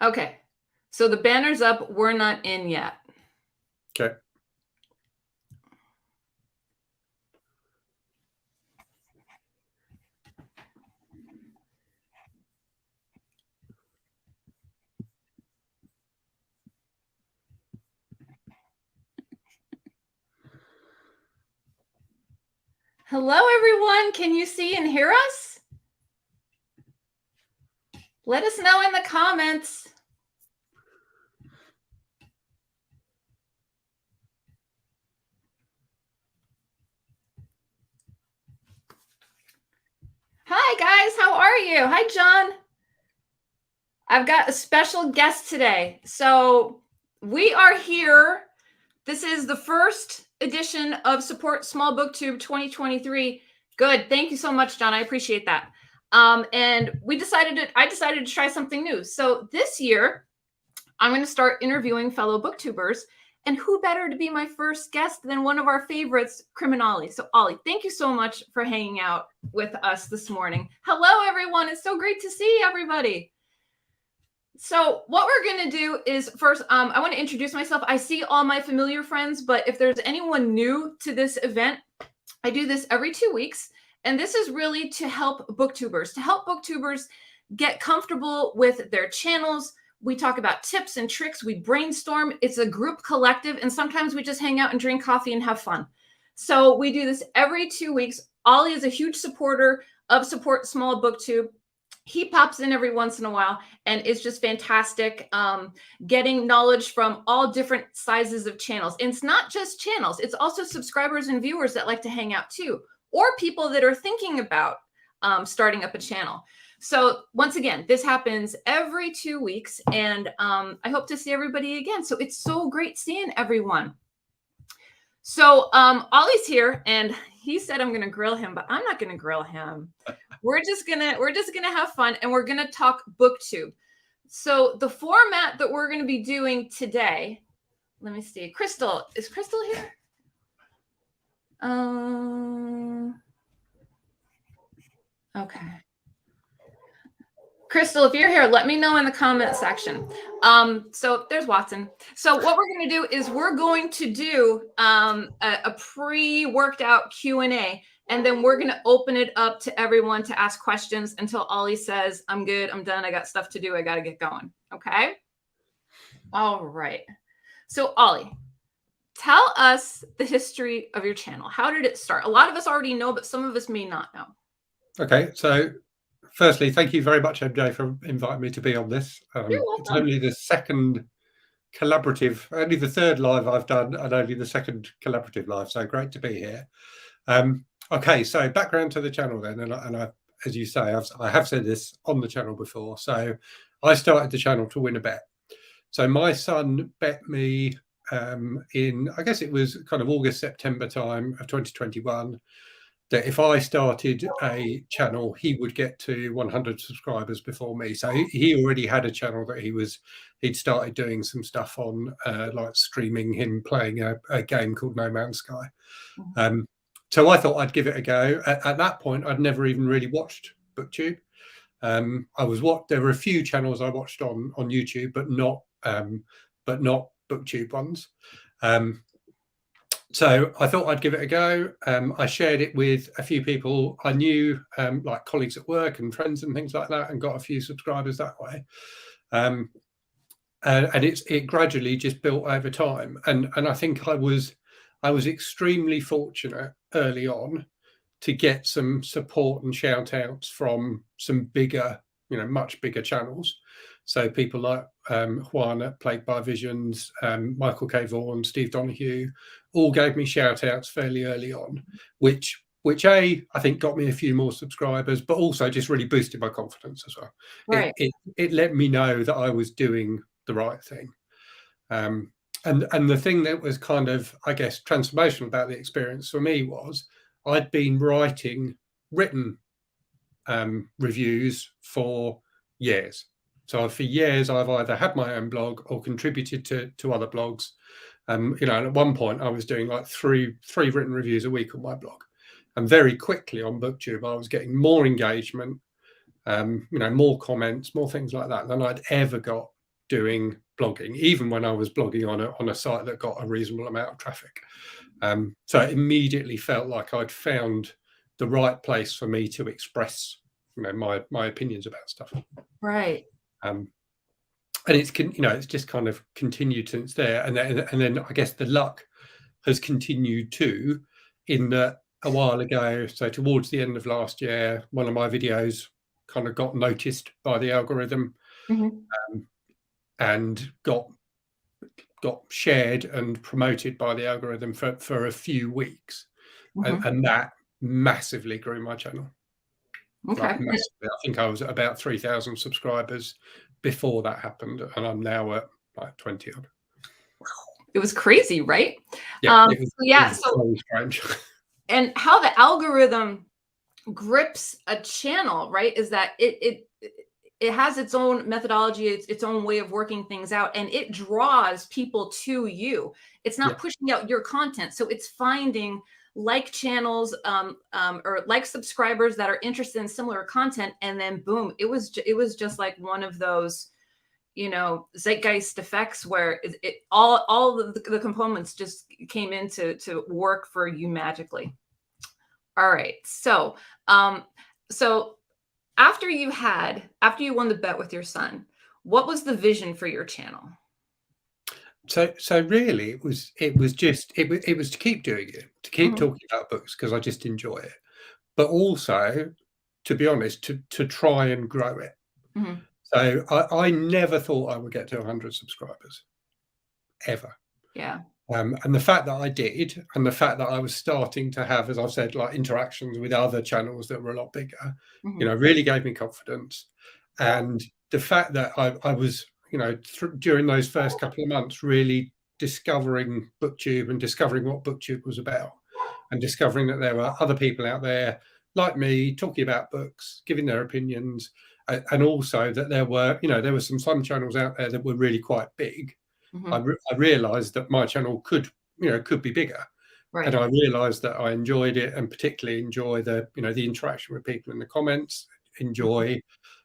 Okay. So the banner's up. We're not in yet. Okay. Hello, everyone. Can you see and hear us? Let us know in the comments. Hi, guys. How are you? Hi, John. I've got a special guest today. So we are here. This is the first edition of Support Small BookTube 2023. Good. Thank you so much, John. I appreciate that. And I decided to try something new. So this year, I'm going to start interviewing fellow booktubers. And who better to be my first guest than one of our favorites, Criminali. So Ollie, thank you so much for hanging out with us this morning. Hello, everyone. It's so great to see everybody. So what we're going to do is first, I want to introduce myself. I see all my familiar friends, but if there's anyone new to this event, I do this every 2 weeks. And this is really to help booktubers get comfortable with their channels. We talk about tips and tricks. We brainstorm. It's a group collective. And sometimes we just hang out and drink coffee and have fun. So we do this every 2 weeks. Ollie is a huge supporter of Support Small BookTube. He pops in every once in a while and it's just fantastic getting knowledge from all different sizes of channels. And it's not just channels. It's also subscribers and viewers that like to hang out too, or people that are thinking about starting up a channel. So once again, this happens every 2 weeks and I hope to see everybody again. So it's so great seeing everyone. So Ollie's here and he said I'm going to grill him, but I'm not going to grill him. We're just gonna have fun and we're gonna talk BookTube. So the format that we're gonna be doing today, let me see. Crystal, is Crystal here? Okay. Crystal, if you're here, let me know in the comment section. So there's Watson. So what we're going to do is we're going to do a pre-worked out Q&A, and then we're going to open it up to everyone to ask questions until Ollie says, I'm good, I'm done, I got stuff to do, I got to get going. Okay? All right. So Ollie, tell us the history of your channel. How did it start? A lot of us already know, but some of us may not know. Okay, so firstly, thank you very much, MJ, for inviting me to be on this. It's only the second collaborative, only the third live I've done, and only the second collaborative live. So great to be here. Okay, so background to the channel then, and I, as you say, I have said this on the channel before. So I started the channel to win a bet. So my son bet me in, I guess it was kind of August, September time of 2021, that if I started a channel, he would get to 100 subscribers before me. So he already had a channel that he'd started doing some stuff on, like streaming him playing a game called No Man's Sky. So I thought I'd give it a go. At that point, I'd never even really watched BookTube. There were a few channels I watched on YouTube, but not BookTube ones. So I thought I'd give it a go. I shared it with a few people I knew, like colleagues at work and friends and things like that, and got a few subscribers that way. And it gradually just built over time. And I think I was extremely fortunate early on to get some support and shout outs from some bigger, much bigger channels. So people like Juan at Plagued by Visions, Michael K. Vaughan, Steve Donoghue, all gave me shout outs fairly early on, which I think got me a few more subscribers, but also just really boosted my confidence as well. Right. It let me know that I was doing the right thing. And the thing that was kind of, I guess, transformational about the experience for me was I'd been writing written reviews for years. So for years, I've either had my own blog or contributed to other blogs. And at one point, I was doing like three written reviews a week on my blog. And very quickly on BookTube, I was getting more engagement, more comments, more things like that than I'd ever got doing blogging, even when I was blogging on a site that got a reasonable amount of traffic. So it immediately felt like I'd found the right place for me to express, my opinions about stuff. Right. And it's it's just kind of continued since there. And then I guess the luck has continued too, in that a while ago, so towards the end of last year, one of my videos kind of got noticed by the algorithm, and got shared and promoted by the algorithm for a few weeks, and that massively grew my channel. Okay. Like massively. I think I was at about 3,000 subscribers before that happened, and I'm now at like 20 odd. It was crazy, right? Yeah, it was so strange. And how the algorithm grips a channel, right, is that it has its own methodology, its own way of working things out, and it draws people to you. It's not pushing out your content, so it's finding like channels or like subscribers that are interested in similar content, and then boom, it was just like one of those zeitgeist effects where all the components just came in to work for you magically. All right, so after you won the bet with your son, what was the vision for your channel? So really, it was to keep doing it, to keep talking about books, because I just enjoy it, but also, to be honest, to try and grow it. So I never thought I would get to 100 subscribers, ever. Yeah. And the fact that I did, and the fact that I was starting to have, as I've said, like interactions with other channels that were a lot bigger, really gave me confidence. And the fact that I was, during those first couple of months, really discovering BookTube and discovering what BookTube was about, and discovering that there were other people out there like me talking about books, giving their opinions, and also that there were some channels out there that were really quite big. I realized that my channel could be bigger. Right. And I realized that I enjoyed it, and particularly enjoy the interaction with people in the comments, enjoy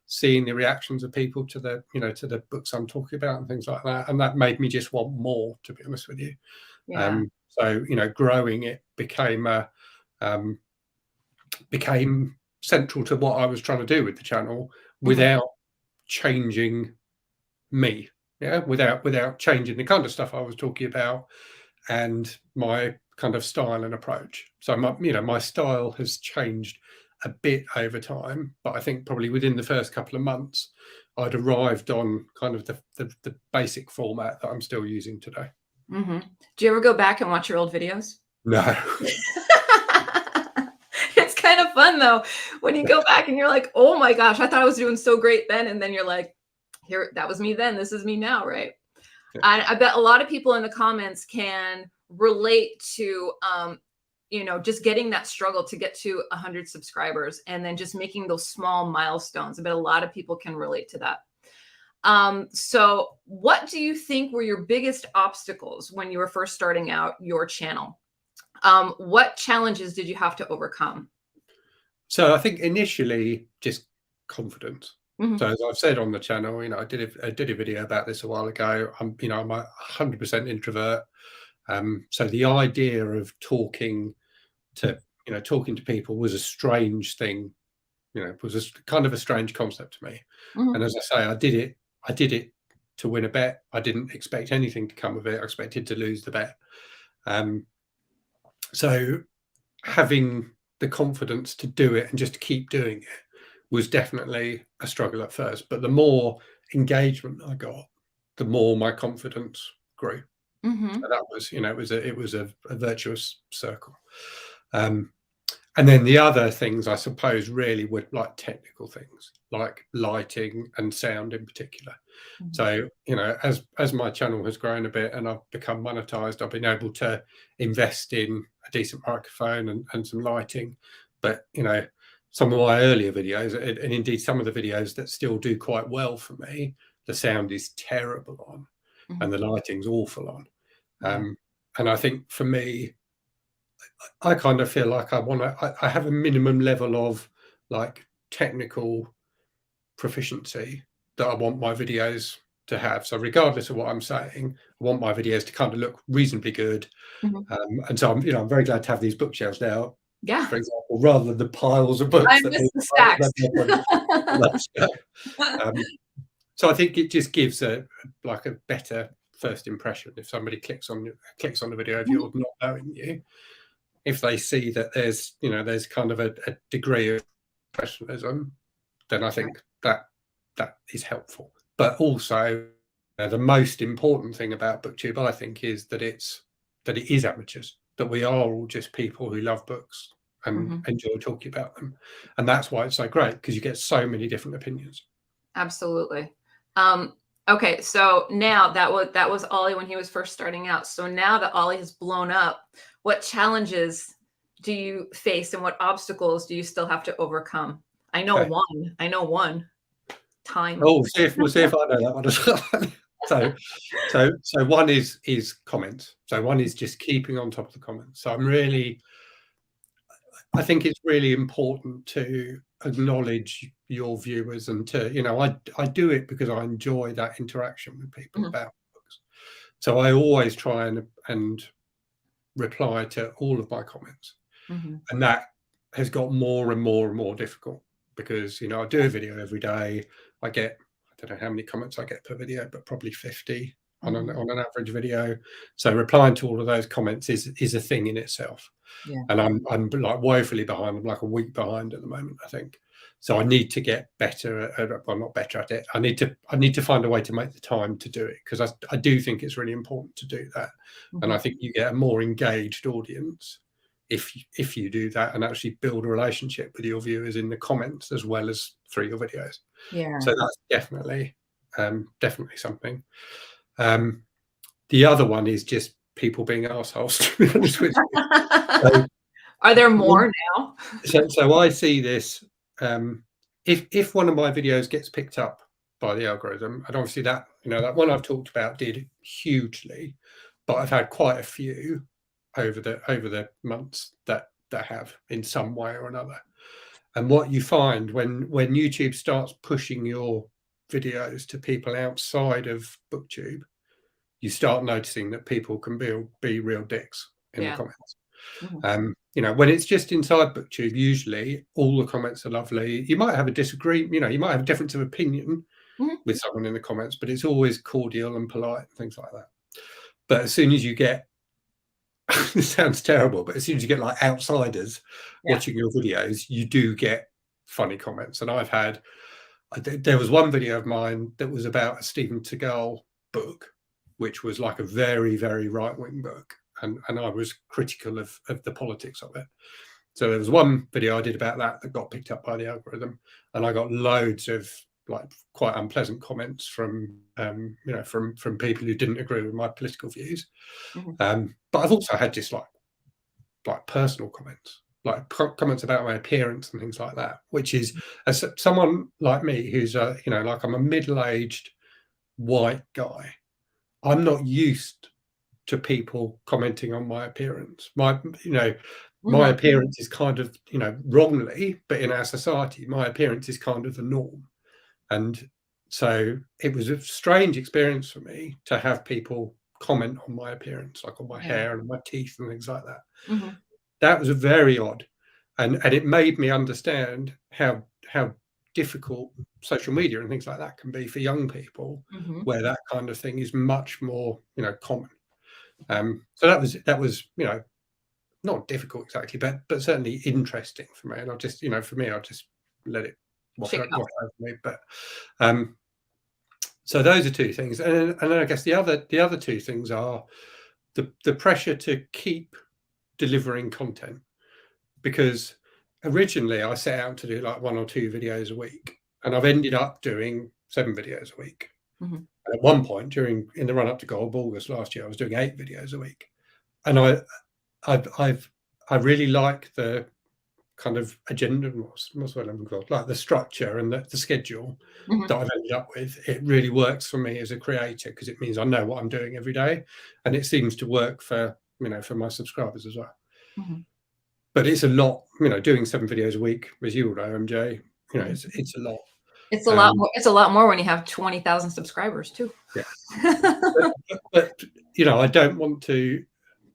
seeing the reactions of people to the books I'm talking about and things like that. And that made me just want more, to be honest with you. Yeah. So, growing it became central to what I was trying to do with the channel, without changing me. Yeah, without changing the kind of stuff I was talking about and my kind of style and approach. So my style has changed a bit over time, but I think probably within the first couple of months, I'd arrived on kind of the basic format that I'm still using today. Do you ever go back and watch your old videos? No. It's kind of fun though, when you go back and you're like, oh my gosh, I thought I was doing so great then, and then you're like, here, that was me then, this is me now, right? Yeah. I bet a lot of people in the comments can relate to just getting that struggle to get to 100 subscribers, and then just making those small milestones. I bet a lot of people can relate to that. So what do you think were your biggest obstacles when you were first starting out your channel? What challenges did you have to overcome? So I think initially just confidence. So as I've said on the channel, I did a video about this a while ago. I'm a 100% introvert. So the idea of talking to people was a strange thing. It was kind of a strange concept to me. And as I say, I did it to win a bet. I didn't expect anything to come of it. I expected to lose the bet. So having the confidence to do it and just keep doing it was definitely a struggle at first, but the more engagement I got, the more my confidence grew. So that was, it was a virtuous circle. And then the other things, I suppose, really were like technical things, like lighting and sound in particular. So, as my channel has grown a bit and I've become monetized, I've been able to invest in a decent microphone and some lighting. But, some of my earlier videos, and indeed some of the videos that still do quite well for me, the sound is terrible on, and the lighting's awful on. And I think for me, I kind of feel like I have a minimum level of like technical proficiency that I want my videos to have. So regardless of what I'm saying, I want my videos to kind of look reasonably good. And so I'm very glad to have these bookshelves now. Yeah. For example, rather than the piles of books I that miss people the stacks. so I think it just gives a better first impression if somebody clicks on the video of yours not knowing you. If they see that there's kind of a degree of professionalism, then I think that is helpful. But also, the most important thing about BookTube, I think, is that it is amateurs. That we are all just people who love books and enjoy talking about them, and that's why it's so great, because you get so many different opinions. Absolutely. Okay, so now that was Ollie when he was first starting out. So now that Ollie has blown up, what challenges do you face and what obstacles do you still have to overcome? I know one. Time. Oh, we'll see if I know that one as well. So one is comments. So one is just keeping on top of the comments. So I think it's really important to acknowledge your viewers, and to, I do it because I enjoy that interaction with people about books. So I always try and reply to all of my comments. And that has got more and more and more difficult, because I do a video every day. I don't know how many comments I get per video, but probably 50 on an average video. So replying to all of those comments is a thing in itself. And I'm like woefully behind. I'm like a week behind at the moment, I think. So I need to get better well, not better at it. I need to find a way to make the time to do it, because I do think it's really important to do that. And I think you get a more engaged audience if you do that and actually build a relationship with your viewers in the comments as well as through your videos. So that's definitely something. The other one is just people being assholes, to be honest with you. Are there more now? So I see this, if one of my videos gets picked up by the algorithm, and obviously that one I've talked about did hugely, but I've had quite a few over the months that have in some way or another. And what you find when YouTube starts pushing your videos to people outside of BookTube, you start noticing that people can be real dicks in the comments. When it's just inside BookTube, usually all the comments are lovely. You might have a disagreement, you might have a difference of opinion with someone in the comments, but it's always cordial and polite and things like that. But as soon as you get this sounds terrible, but as soon as you get like outsiders watching your videos, you do get funny comments. And there was one video of mine that was about a Stephen Seagal book, which was like a very, very right-wing book. And I was critical of the politics of it. So there was one video I did about that got picked up by the algorithm, and I got loads of like quite unpleasant comments from from people who didn't agree with my political views. But I've also had just like personal comments, like comments about my appearance and things like that, which is, as someone like me who's like I'm a middle-aged white guy, I'm not used to people commenting on my appearance. My appearance is kind of, wrongly, but in our society, my appearance is kind of the norm. And so it was a strange experience for me to have people comment on my appearance, like on my hair and my teeth and things like that. That was very odd. And it made me understand how difficult social media and things like that can be for young people, where that kind of thing is much more, common. So that was not difficult exactly, but certainly interesting for me. And I just, for me, I just let it wash over me. But so those are two things, and then I guess the other two things are the pressure to keep delivering content, because originally I set out to do like 1 or 2 videos a week, and I've ended up doing 7 videos a week. And at one point in the run up to Gold August last year, I was doing 8 videos a week, and I really like the kind of agenda, what's what I'm called, like the structure and the schedule that I've ended up with. It really works for me as a creator, because it means I know what I'm doing every day, and it seems to work for for my subscribers as well. But it's a lot, doing 7 videos a week, as you all know, MJ. It's a lot. It's a lot more. It's a lot more when you have 20,000 subscribers too. Yeah. but I don't want to.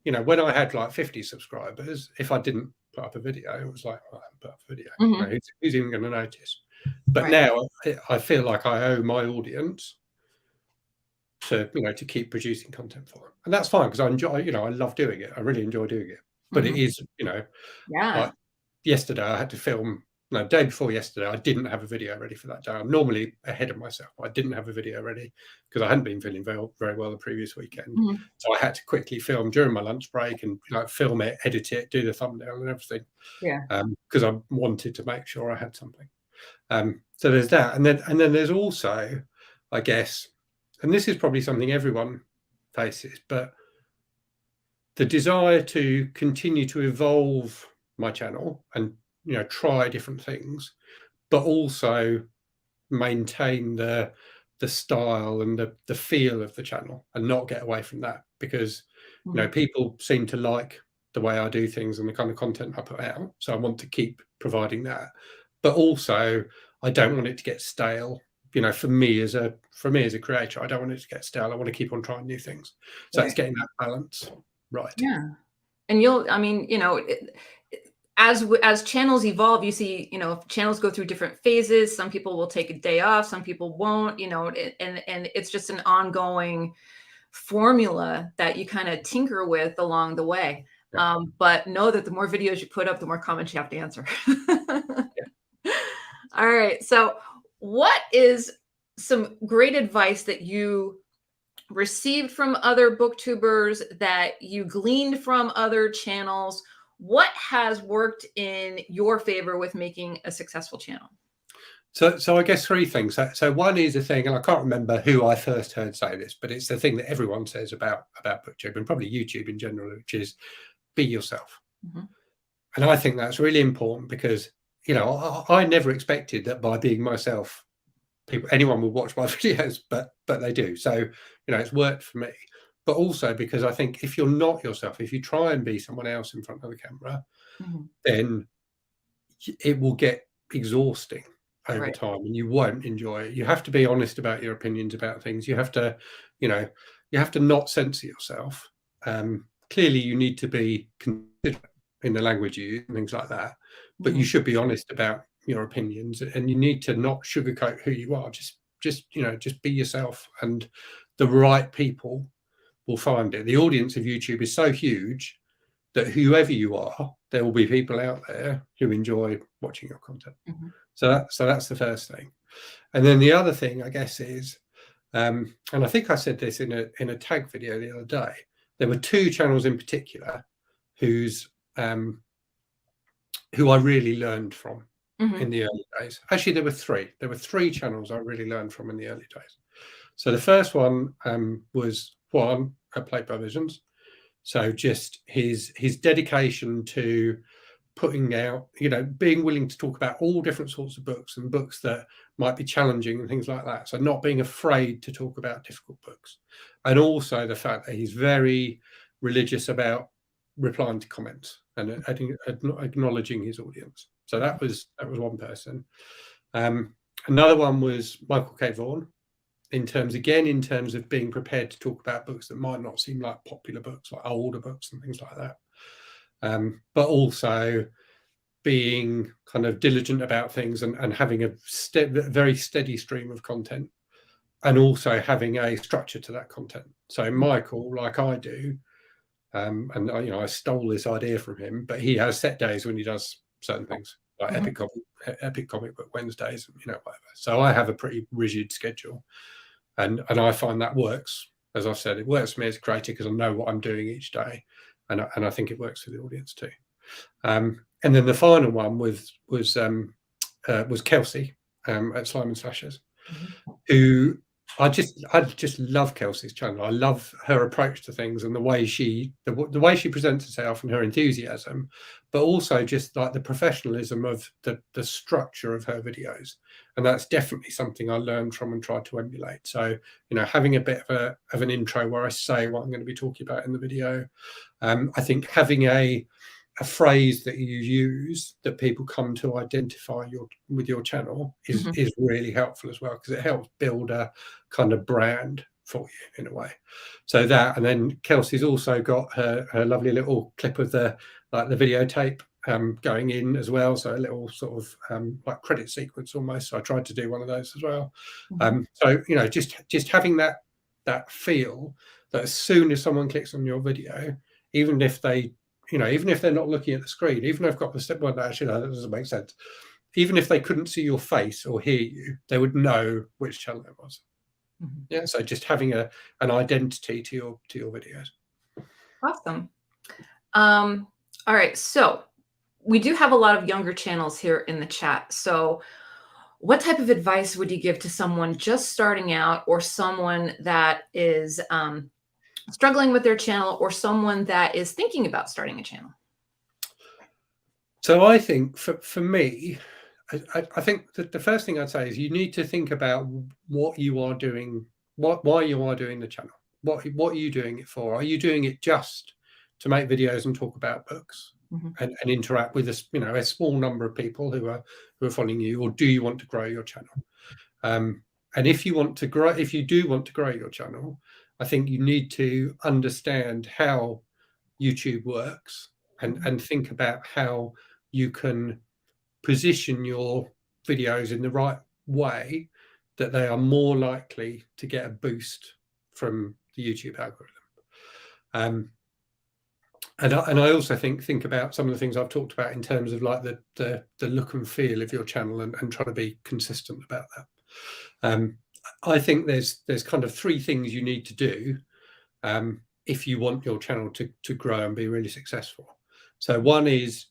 When I had like 50 subscribers, if I didn't put up a video, it was like, well, I haven't put up a video. Mm-hmm. Who's even going to notice? But now I feel like I owe my audience to keep producing content for them, and that's fine because I enjoy. I love doing it. I really enjoy doing it. But it is, like yesterday I had to film. No, day before yesterday, I didn't have a video ready for that day. I'm normally ahead of myself. I didn't have a video ready because I hadn't been feeling very well the previous weekend. So I had to quickly film during my lunch break and film it, edit it, do the thumbnail and everything. Yeah. Because I wanted to make sure I had something. So there's that, and then there's also, I guess, and this is probably something everyone faces, but the desire to continue to evolve my channel and try different things, but also maintain the style and the feel of the channel and not get away from that, because people seem to like the way I do things and the kind of content I put out, so I want to keep providing that, but also I don't want it to get stale. For me as a creator, I don't want it to get stale. I want to keep on trying new things, so it's getting that balance right. Yeah. And as channels evolve, you see, channels go through different phases. Some people will take a day off, some people won't, and it's just an ongoing formula that you kind of tinker with along the way. But know that the more videos you put up, the more comments you have to answer. All right. So what is some great advice that you received from other booktubers, that you gleaned from other channels? What has worked in your favor with making a successful channel? So I guess three things. So one is a thing, and I can't remember who I first heard say this, but it's the thing that everyone says about BookTube and probably YouTube in general, which is be yourself. And I think that's really important because, I never expected that by being myself, anyone would watch my videos, but they do. So, it's worked for me. But also because I think if you're not yourself, if you try and be someone else in front of the camera, then it will get exhausting over time and you won't enjoy it. You have to be honest about your opinions about things. You have to, not censor yourself. Clearly you need to be considerate in the language you use and things like that, but you should be honest about your opinions, and you need to not sugarcoat who you are. Just be yourself, and the right people will find it. The audience of YouTube is so huge that whoever you are, there will be people out there who enjoy watching your content. So that's the first thing. And then the other thing, I guess, is, and I think I said this in a tag video the other day, there were two channels in particular who I really learned from in the early days. Actually, there were three. There were three channels I really learned from in the early days. So the first one was Juan at Plate by Visions. So just his dedication to putting out, being willing to talk about all different sorts of books and books that might be challenging and things like that. So not being afraid to talk about difficult books. And also the fact that he's very religious about replying to comments and acknowledging his audience. So that was one person. Another one was Michael K. Vaughan, in terms of being prepared to talk about books that might not seem like popular books, like older books and things like that. But also being kind of diligent about things and having a very steady stream of content, and also having a structure to that content. So Michael, like I do, and I stole this idea from him, but he has set days when he does certain things, like Epic Comic Book Wednesdays, whatever. So I have a pretty rigid schedule, and I find that works. As I've said, it works for me as a creator because I know what I'm doing each day, and I think it works for the audience too. And then the final one was Kelsey at Simon Slashers, who I just love Kelsey's channel. I love her approach to things and the way she presents herself and her enthusiasm, but also just like the professionalism of the structure of her videos. And that's definitely something I learned from and tried to emulate. So, having a bit of an intro where I say what I'm going to be talking about in the video. I think having a a phrase that you use that people come to identify with your channel is really helpful as well, because it helps build a kind of brand for you in a way. So that, and then Kelsey's also got her lovely little clip of the videotape going in as well, so a little sort of like credit sequence almost. So I tried to do one of those as well. So just having that feel that as soon as someone clicks on your video, even if they even if they're not looking at the screen, even if I've got the step one, actually no, that doesn't make sense, even if they couldn't see your face or hear you, they would know which channel it was. Yeah, so just having an identity to your videos. Awesome. All right, so we do have a lot of younger channels here in the chat. So what type of advice would you give to someone just starting out, or someone that is struggling with their channel, or someone that is thinking about starting a channel? So I think for me, I think that the first thing I'd say is you need to think about what you are doing, why you are doing the channel. What are you doing it for? Are you doing it just to make videos and talk about books and interact with a small number of people who are following you, or do you want to grow your channel? And if you do want to grow your channel, I think you need to understand how YouTube works and think about how you can position your videos in the right way that they are more likely to get a boost from the YouTube algorithm. And I also think about some of the things I've talked about in terms of like the look and feel of your channel and trying to be consistent about that. I think there's kind of three things you need to do if you want your channel to grow and be really successful. So one is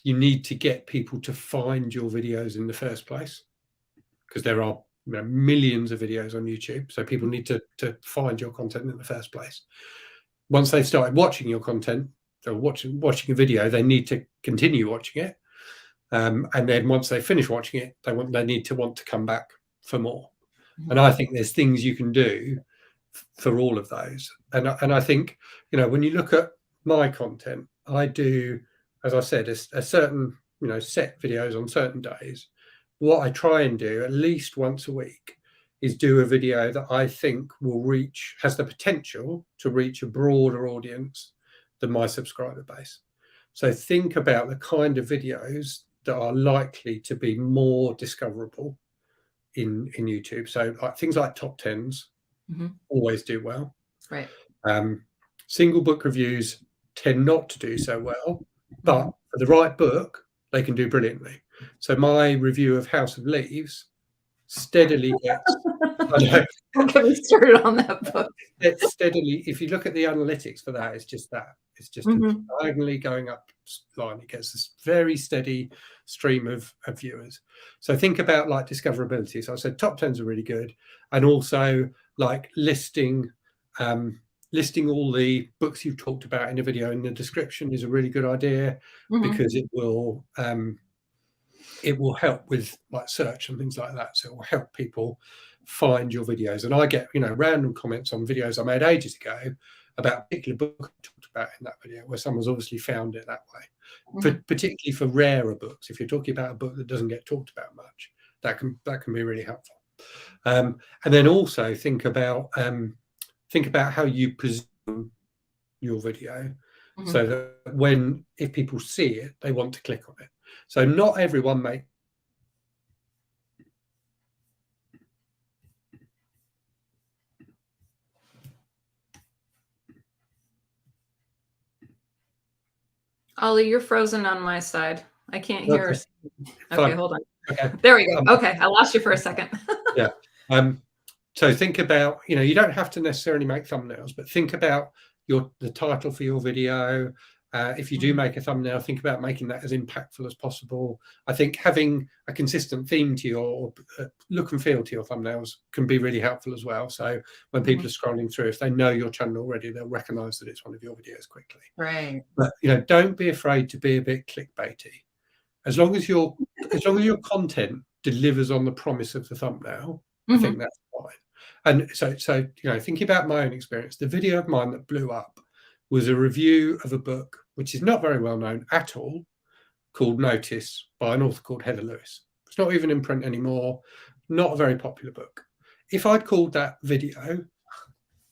you need to get people to find your videos in the first place, because there are millions of videos on YouTube. So people need to find your content in the first place. Once they've started watching your content or watching a video, they need to continue watching it. And then once they finish watching it, they need to want to come back for more. And I think there's things you can do for all of those. And I think, when you look at my content, I do, as I said, a certain, set videos on certain days. What I try and do at least once a week is do a video that I think has the potential to reach a broader audience than my subscriber base. So think about the kind of videos that are likely to be more discoverable in YouTube. So things like top 10s always do well. Right. Single book reviews tend not to do so well, but for the right book, they can do brilliantly. So my review of House of Leaves steadily gets Don't get me started on that book. It's steadily, if you look at the analytics for that, it's just diagonally going up line. It gets this very steady stream of viewers. So think about like discoverability. So I said top 10s are really good, and also like listing all the books you've talked about in a video in the description is a really good idea, because it will help with like search and things like that. So it will help people find your videos. And I get random comments on videos I made ages ago about a particular book I talked about in that video, where someone's obviously found it that way. Particularly for rarer books, if you're talking about a book that doesn't get talked about much, that can be really helpful. And then also think about how you position your video, so that if people see it, they want to click on it. So not everyone makes. Ollie, you're frozen on my side. I can't hear. Okay, hold on. Okay. There we go. Okay, I lost you for a second. Yeah. So think about, you don't have to necessarily make thumbnails, but think about the title for your video. If you do make a thumbnail, think about making that as impactful as possible. I think having a consistent theme to your look and feel to your thumbnails can be really helpful as well. So when people are scrolling through, if they know your channel already, they'll recognize that it's one of your videos quickly. Right. But don't be afraid to be a bit clickbaity. As long as your content delivers on the promise of the thumbnail, I think that's fine. And so thinking about my own experience, the video of mine that blew up was a review of a book which is not very well known at all, called Notice by an author called Heather Lewis. It's not even in print anymore, not a very popular book. If I'd called that video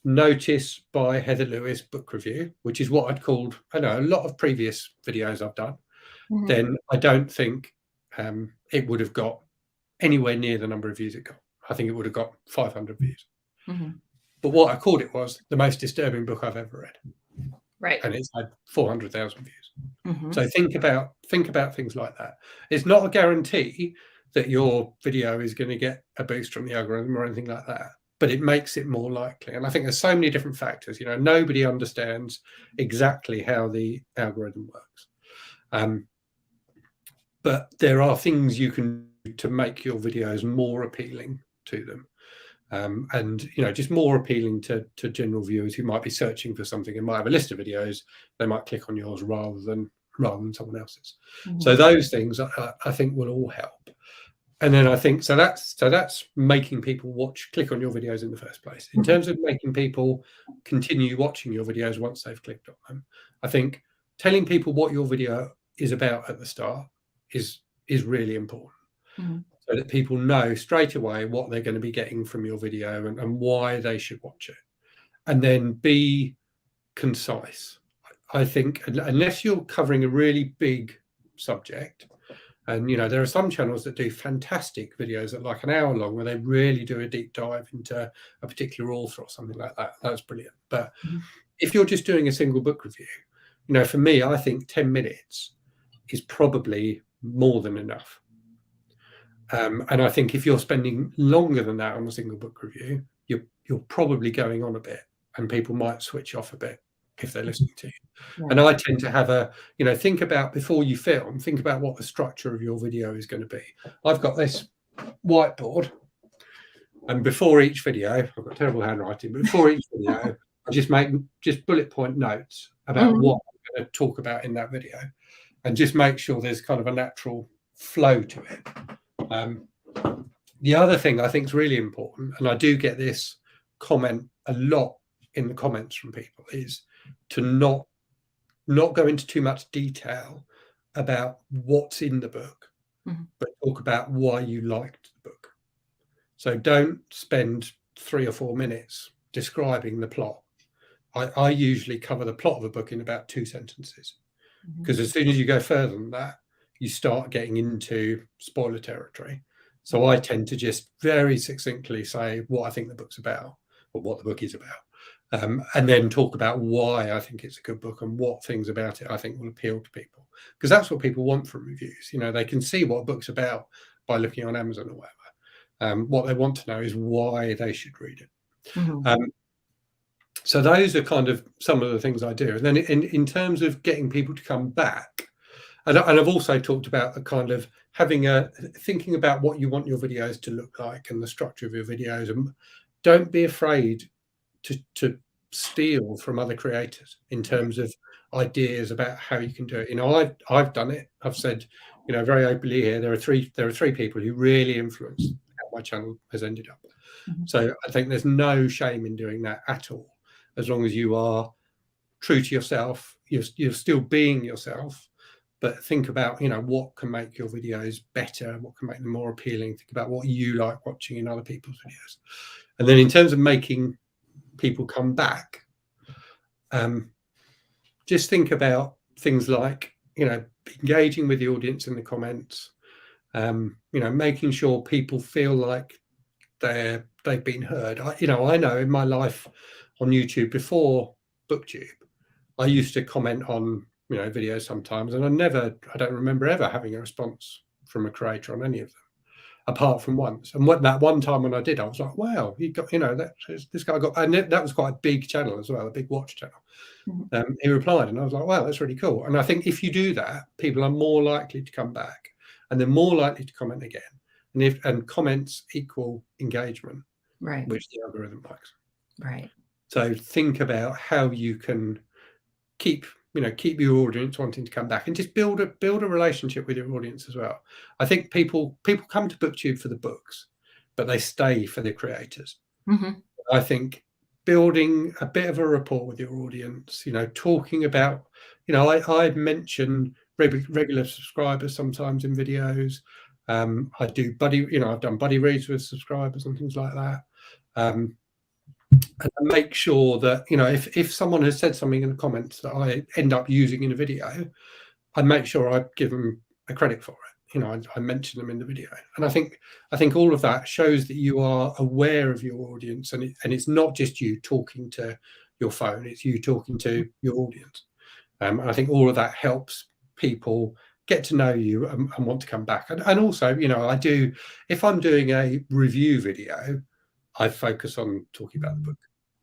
Notice by Heather Lewis book review, which is what I'd called, I know, a lot of previous videos I've done, then I don't think it would have got anywhere near the number of views it got. I think it would have got 500 views. But what I called it was the most disturbing book I've ever read. Right. And it's had 400,000 views. So think about things like that. It's not a guarantee that your video is going to get a boost from the algorithm or anything like that, but it makes it more likely. And I think there's so many different factors. You know, nobody understands exactly how the algorithm works. But there are things you can do to make your videos more appealing to them. And, you know, just more appealing to general viewers who might be searching for something and might have a list of videos. They might click on yours rather than someone else's. So those things I think will all help. And then I think so that's making people click on your videos in the first place. In terms of making people continue watching your videos once they've clicked on them, I think telling people what your video is about at the start is really important. So that people know straight away what they're going to be getting from your video and why they should watch it. And then be concise. I think unless you're covering a really big subject, and, you know, there are some channels that do fantastic videos that like an hour long where they really do a deep dive into a particular author or something like that. That's brilliant. But if you're just doing a single book review, you know, for me, I think 10 minutes is probably more than enough. And I think if you're spending longer than that on a single book review, you're probably going on a bit, and people might switch off a bit if they're listening to you. And I tend to have think about before you film, think about what the structure of your video is going to be. I've got this whiteboard, and before each video, I've got terrible handwriting, but before each video, I just make bullet point notes about what I'm going to talk about in that video, and just make sure there's kind of a natural flow to it. The other thing I think is really important, and I do get this comment a lot in the comments from people, is to not go into too much detail about what's in the book, but talk about why you liked the book. So don't spend 3 or 4 minutes describing the plot. I usually cover the plot of a book in about 2 sentences, because as soon as you go further than that, you start getting into spoiler territory. So I tend to just very succinctly say what I think the book's about, or what the book is about, and then talk about why I think it's a good book and what things about it I think will appeal to people, because that's what people want from reviews. You know, they can see what a book's about by looking on Amazon or whatever. What they want to know is why they should read it. So those are kind of some of the things I do. And then in terms of getting people to come back, and I've also talked about the kind of thinking about what you want your videos to look like and the structure of your videos, and don't be afraid to steal from other creators in terms of ideas about how you can do it. You know, I've done it. I've said, you know, very openly here, there are three people who really influenced how my channel has ended up. So I think there's no shame in doing that at all, as long as you are true to yourself. You're still being yourself. But think about, you know, what can make your videos better, what can make them more appealing. Think about what you like watching in other people's videos. And then in terms of making people come back, just think about things like, you know, engaging with the audience in the comments, you know, making sure people feel like they've been heard. I know in my life on YouTube before BookTube, I used to comment on, you know, videos sometimes, and I don't remember ever having a response from a creator on any of them, apart from once. And that one time when I did, I was like, wow, he got, you know, this guy got, and that was quite a big channel as well, a big watch channel. He replied, and I was like, wow, that's really cool. And I think if you do that, people are more likely to come back, and they're more likely to comment again. And comments equal engagement, right, which the algorithm likes. Right. So think about how you can keep your audience wanting to come back, and just build a relationship with your audience as well. I think people come to BookTube for the books, but they stay for the creators. I think building a bit of a rapport with your audience, you know, talking about I mention regular subscribers sometimes in videos. I do I've done buddy reads with subscribers and things like that. And I make sure that, if someone has said something in the comments that I end up using in a video, I make sure I give them a credit for it. I mention them in the video. And I think all of that shows that you are aware of your audience, and it's not just you talking to your phone, it's you talking to your audience. And I think all of that helps people get to know you and want to come back. And also, I do, if I'm doing a review video, I focus on talking about the book.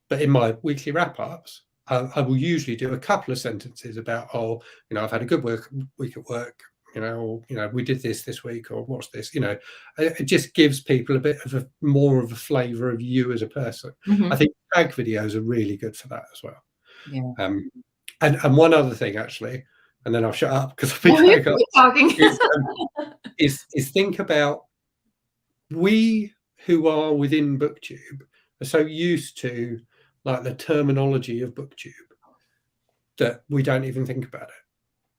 But in my weekly wrap-ups, I will usually do a couple of sentences about, I've had a good week at work, or we did this week, or what's this, it just gives people a bit of more of a flavour of you as a person. I think tag videos are really good for that as well. Yeah. And one other thing, actually, and then I'll shut up because I've been talking. is think about, we who are within BookTube are so used to like the terminology of BookTube that we don't even think about it.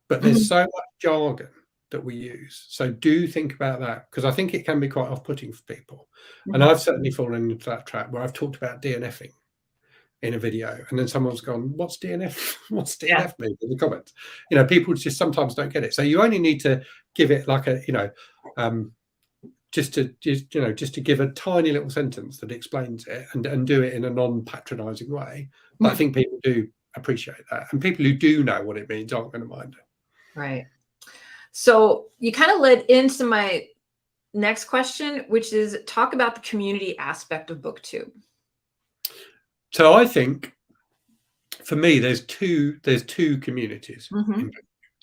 But there's so much jargon that we use. So do think about that, because I think it can be quite off-putting for people. And I've certainly fallen into that trap where I've talked about DNFing in a video, and then someone's gone, what's DNF? What's DNF mean in the comments? People just sometimes don't get it. So you only need to give it like a, just to give a tiny little sentence that explains it, and do it in a non-patronizing way. But I think people do appreciate that, and people who do know what it means aren't going to mind it. Right. So you kind of led into my next question, which is talk about the community aspect of BookTube. So I think for me, there's two communities.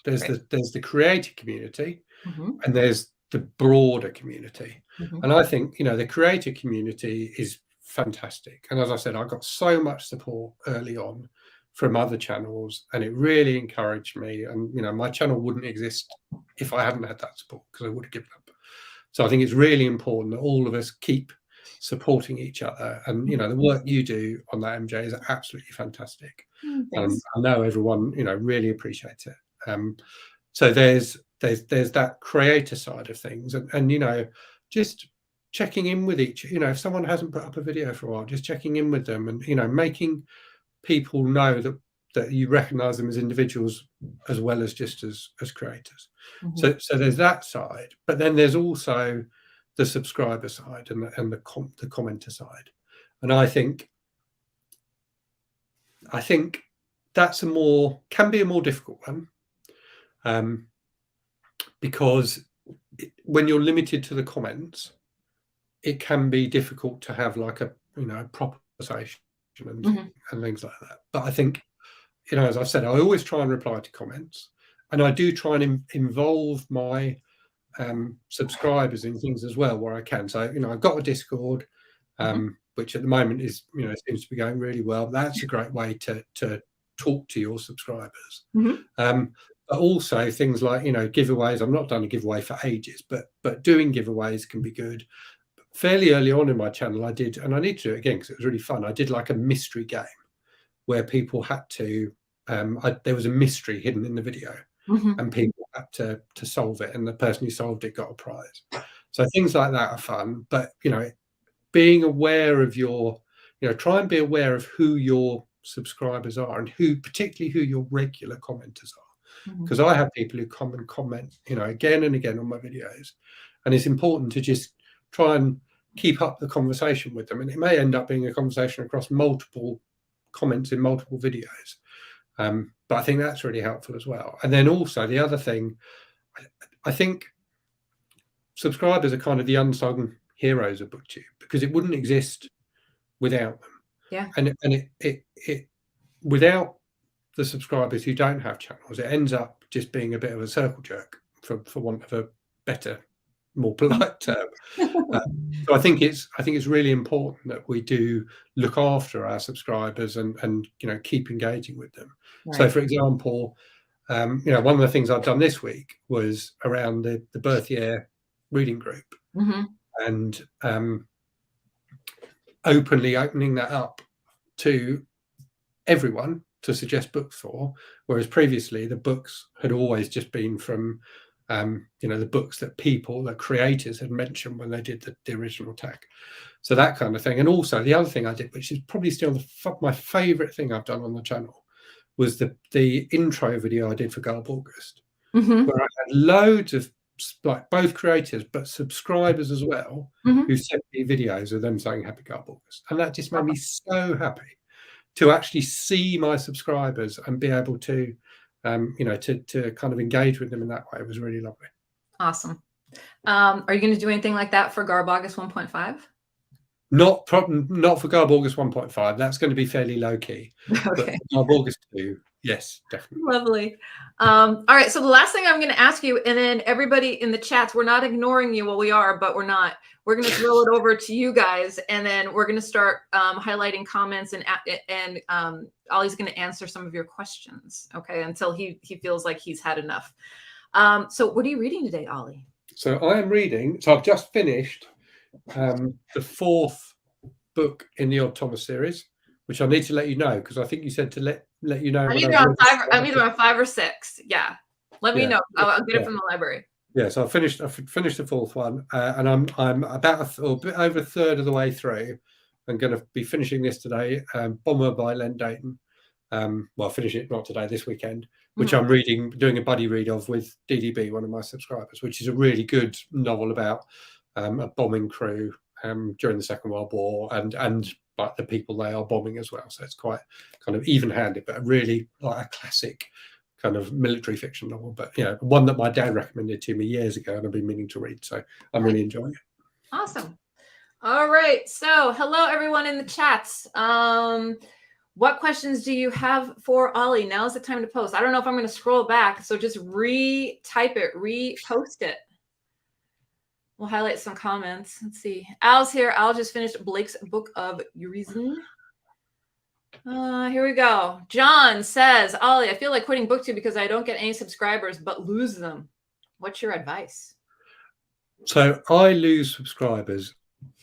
There's the creator community, and there's the broader community. And I think, the creator community is fantastic. And as I said, I got so much support early on from other channels, and it really encouraged me. And, my channel wouldn't exist if I hadn't had that support, because I would have given up. So I think it's really important that all of us keep supporting each other. And, the work you do on that, MJ, is absolutely fantastic. I know everyone, really appreciates it. So there's that creator side of things, and just checking in with each, if someone hasn't put up a video for a while, just checking in with them, and making people know that you recognize them as individuals as well as just as creators. So there's that side, but then there's also the subscriber side and the commenter side. And I think that's can be a more difficult one, because when you're limited to the comments, it can be difficult to have like a proper conversation and things like that. But I think, as I've said, I always try and reply to comments, and I do try and involve my subscribers in things as well where I can. So I've got a Discord, which at the moment is seems to be going really well. That's a great way to talk to your subscribers. But also things like giveaways. I've not done a giveaway for ages, but doing giveaways can be good. Fairly early on in my channel, I did, and I need to do it again because it was really fun. I did like a mystery game where people had to there was a mystery hidden in the video, and people had to solve it, and the person who solved it got a prize. So things like that are fun. But being aware of your try and be aware of who your subscribers are, and particularly who your regular commenters are, because I have people who come and comment again and again on my videos, and it's important to just try and keep up the conversation with them. And it may end up being a conversation across multiple comments in multiple videos, but I think that's really helpful as well. And then also the other thing, I think subscribers are kind of the unsung heroes of BookTube, because it wouldn't exist without them. And it without the subscribers who don't have channels, it ends up just being a bit of a circle jerk, for want of a better, more polite term. So I think it's really important that we do look after our subscribers and keep engaging with them. So for example, one of the things I've done this week was around the birth year reading group, and opening that up to everyone to suggest books for, whereas previously the books had always just been from the books that creators had mentioned when they did the original tag. So that kind of thing. And also the other thing I did, which is probably still my favorite thing I've done on the channel, was the intro video I did for Garb August, where I had loads of both creators but subscribers as well, who sent me videos of them saying happy Garb August, and that just made me so happy to actually see my subscribers and be able to to kind of engage with them in that way. It was really lovely. Awesome. Are you going to do anything like that for Garb August 1.5? Not for Garb August 1.5. That's going to be fairly low key. Okay. But Garb August 2, yes, definitely. Lovely. All right. So the last thing I'm going to ask you, and then everybody in the chats, we're not ignoring you. Well, we are, but we're not. We're going to throw it over to you guys, and then we're going to start highlighting comments, and Ollie's going to answer some of your questions. Okay, until he feels like he's had enough. So what are you reading today, Ollie? So I am reading. So I've just finished the 4th book in the Odd Thomas series, which I need to let you know, because I think you said to let you know. I'm either on 5 or 6. Yeah, let me know. I'll get it from the library. Yeah, so I've finished the 4th one, and I'm about a bit over a third of the way through. I'm going to be finishing this today. Bomber by Len Dayton. Well, finish it not today, this weekend, which I'm doing a buddy read of with DDB, one of my subscribers, which is a really good novel about a bombing crew during the Second World War and like the people they are bombing as well. So it's quite kind of even-handed, but really like a classic kind of military fiction novel, but one that my dad recommended to me years ago, and I've been meaning to read. So I'm really enjoying it. Awesome. All right. So hello, everyone in the chats. What questions do you have for Ollie? Now is the time to post. I don't know if I'm going to scroll back, so just re-type it, repost it. We'll highlight some comments. Let's see. Al's here. Al just finished Blake's Book of Urizen. Here we go. John says, Ollie, I feel like quitting BookTube because I don't get any subscribers but lose them. What's your advice? So I lose subscribers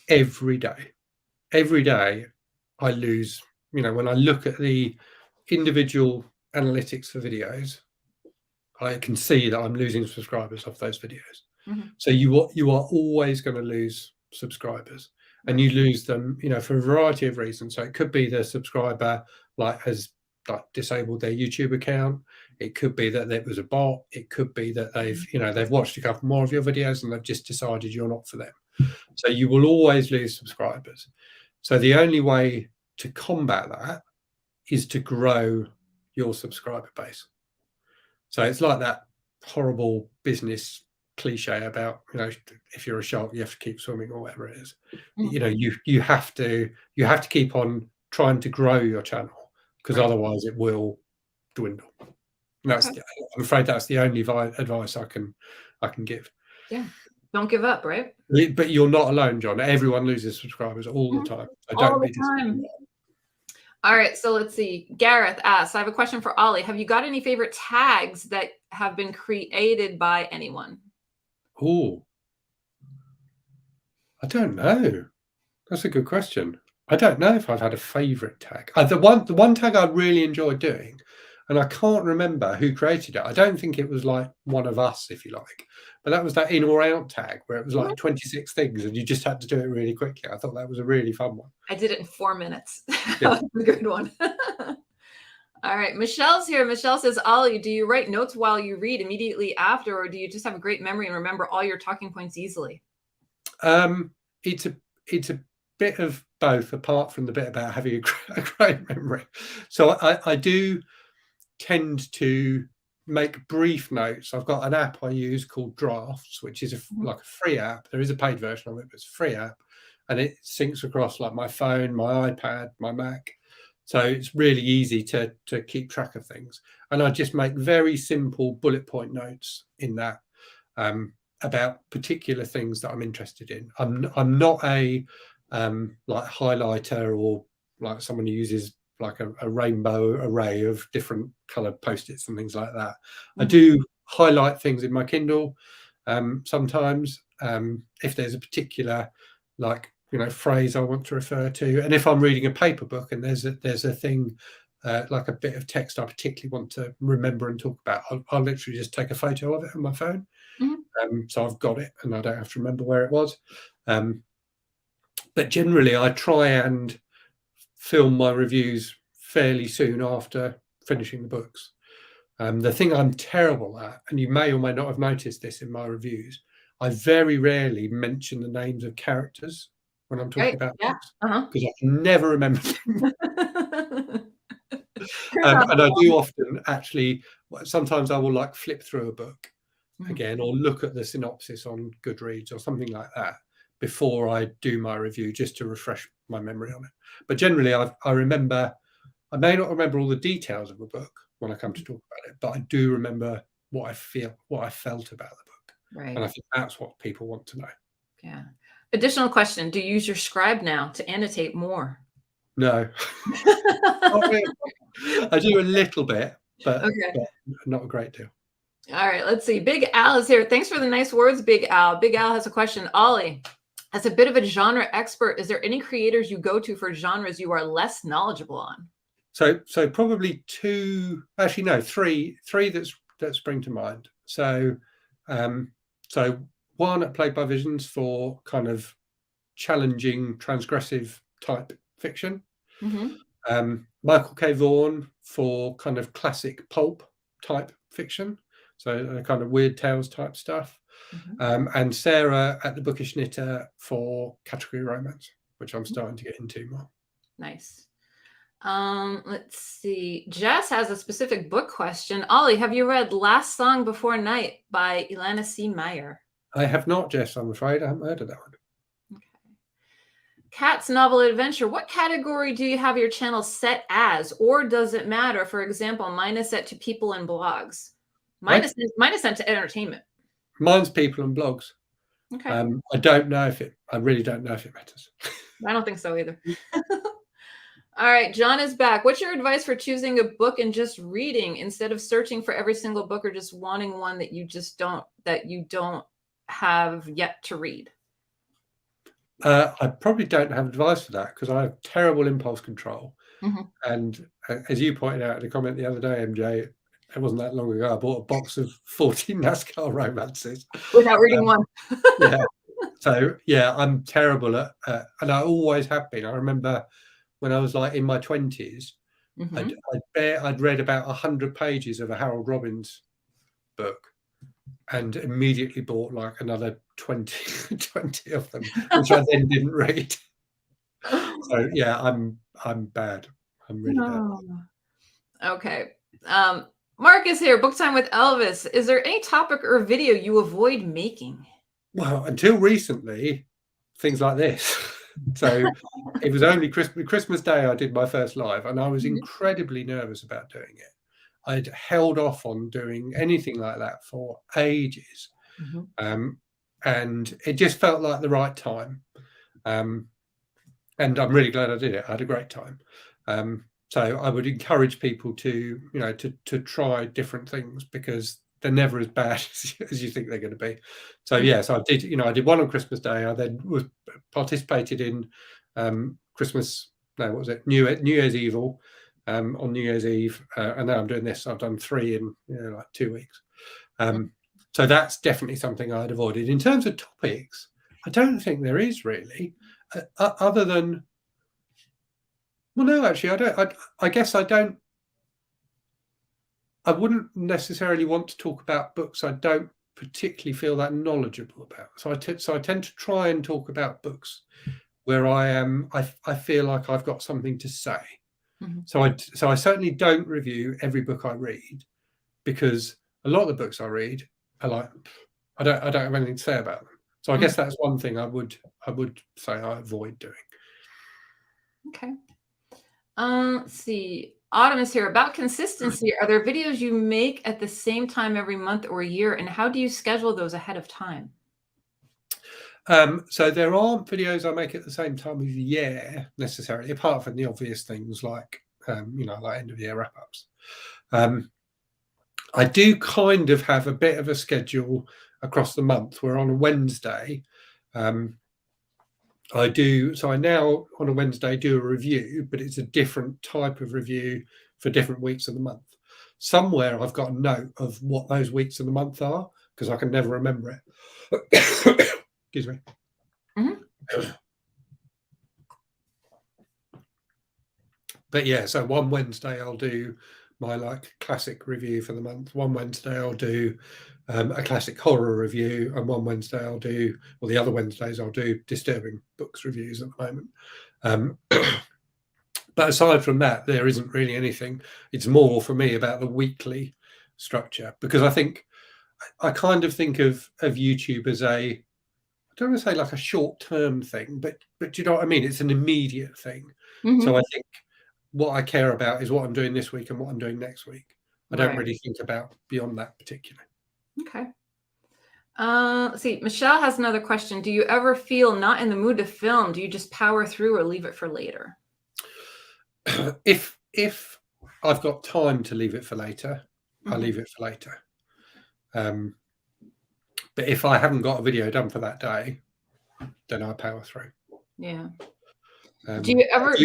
every day. Every day I lose, when I look at the individual analytics for videos, I can see that I'm losing subscribers off those videos. So you are always going to lose subscribers. And you lose them, for a variety of reasons. So it could be the subscriber has disabled their YouTube account. It could be that it was a bot. It could be that they've watched a couple more of your videos and they've just decided you're not for them. So you will always lose subscribers. So the only way to combat that is to grow your subscriber base. So it's like that horrible business cliche about if you're a shark you have to keep swimming, or whatever it is. You have to keep on trying to grow your channel, because otherwise it will dwindle. And I'm afraid that's the only advice I can give. Yeah, don't give up, right? But you're not alone, John. Everyone loses subscribers all the time. So all the time. All right, so let's see. Gareth asks, I have a question for Ollie. Have you got any favorite tags that have been created by anyone? Oh, I don't know. That's a good question. I don't know if I've had a favorite tag. The one tag I really enjoyed doing, and I can't remember who created it. I don't think it was like one of us, if you like, but that was that in or out tag where it was like 26 things and you just had to do it really quickly. I thought that was a really fun one. I did it in 4 minutes. That was a good one. All right, Michelle's here. Michelle says, Ollie, do you write notes while you read immediately after, or do you just have a great memory and remember all your talking points easily? It's a bit of both, apart from the bit about having a great memory. So I do tend to make brief notes. I've got an app I use called Drafts, which is like a free app. There is a paid version of it, but it's a free app, and it syncs across like my phone, my iPad, my Mac. So it's really easy to keep track of things. And I just make very simple bullet point notes in that about particular things that I'm interested in. I'm not a like highlighter or like someone who uses like a rainbow array of different colored Post-its and things like that. I do highlight things in my Kindle sometimes if there's a particular phrase I want to refer to, and if I'm reading a paper book and there's a thing like a bit of text I particularly want to remember and talk about, I'll literally just take a photo of it on my phone. So I've got it and I don't have to remember where it was. But generally, I try and film my reviews fairly soon after finishing the books. The thing I'm terrible at, and you may or may not have noticed this in my reviews, I very rarely mention the names of characters when I'm talking about books, because I can never remember them. And I do often actually, sometimes I will like flip through a book again, or look at the synopsis on Goodreads or something like that before I do my review, just to refresh my memory on it. But generally, I remember, I may not remember all the details of a book when I come to talk about it, but I do remember what I felt about the book. Right. And I think that's what people want to know. Yeah. Additional question. Do you use your scribe now to annotate more? No. I do a little bit, but not a great deal. All right, let's see. Big Al is here. Thanks for the nice words, Big Al. Big Al has a question. Ollie, as a bit of a genre expert, is there any creators you go to for genres you are less knowledgeable on? So probably three that spring to mind. So one at Played by Visions for kind of challenging, transgressive type fiction. Michael K. Vaughan for kind of classic pulp type fiction, so kind of Weird Tales type stuff. And Sarah at the Bookish Knitter for category romance, which I'm starting to get into more. Nice. Let's see. Jess has a specific book question. Ollie, have you read Last Song Before Night by Ilana C. Meyer? I have not, Jess, I'm afraid. I haven't heard of that one. Kat's Novel Adventure. What category do you have your channel set as, or does it matter? For example, mine is set to people and blogs. Mine is set to entertainment. Mine's people and blogs. Okay. I really don't know if it matters. I don't think so either. All right, John is back. What's your advice for choosing a book and just reading instead of searching for every single book, or just wanting one that you don't have yet to read? I probably don't have advice for that because I have terrible impulse control. And as you pointed out in a comment the other day, MJ, it wasn't that long ago, I bought a box of 40 NASCAR romances without reading one. So I'm terrible at, and I always have been. I remember when I was like in my 20s, I'd read about 100 pages of a Harold Robbins book and immediately bought like another 20 of them, which I then didn't read. So I'm bad. I'm really bad. Okay. Mark is here. Book Time with Elvis. Is there any topic or video you avoid making? Well, until recently, things like this. So it was only Christmas Day I did my first live, and I was incredibly nervous about doing it. I'd held off on doing anything like that for ages. And it just felt like the right time. And I'm really glad I did it. I had a great time. So I would encourage people to, to try different things because they're never as bad as you think they're going to be. So so I did one on Christmas Day. I then participated in New Year's Evil on New Year's Eve, and now I'm doing this. I've done 3 in like 2 weeks. So that's definitely something I'd avoided. In terms of topics, I don't think there is really, other than, well, no, actually, I don't. I guess I don't. I wouldn't necessarily want to talk about books I don't particularly feel that knowledgeable about. So I tend to try and talk about books where I feel like I've got something to say. So I certainly don't review every book I read, because a lot of the books I read are like, I don't have anything to say about them. So I guess that's one thing I would say I avoid doing. Okay. Let's see. Autumn is here. About consistency, are there videos you make at the same time every month or year, and how do you schedule those ahead of time? So there aren't videos I make at the same time of the year necessarily, apart from the obvious things like like end of year wrap-ups. I do kind of have a bit of a schedule across the month where on a Wednesday I now on a Wednesday do a review, but it's a different type of review for different weeks of the month. Somewhere I've got a note of what those weeks of the month are because I can never remember it. Excuse me. Mm-hmm. But yeah, so one Wednesday I'll do my like classic review for the month. One Wednesday I'll do a classic horror review, and one Wednesday I'll do, well, the other Wednesdays I'll do disturbing books reviews at the moment. But aside from that, there isn't really anything. It's more for me about the weekly structure, because I think I kind of think of YouTube as a, I don't want to say like a short-term thing, but do you know what I mean? It's an immediate thing. Mm-hmm. So I think what I care about is what I'm doing this week and what I'm doing next week. I don't really think about beyond that particularly. Okay. Let's see. Michelle has another question. Do you ever feel not in the mood to film? Do you just power through or leave it for later? If I've got time to leave it for later, I'll leave it for later. But if I haven't got a video done for that day, then I power through. Yeah. Do you ever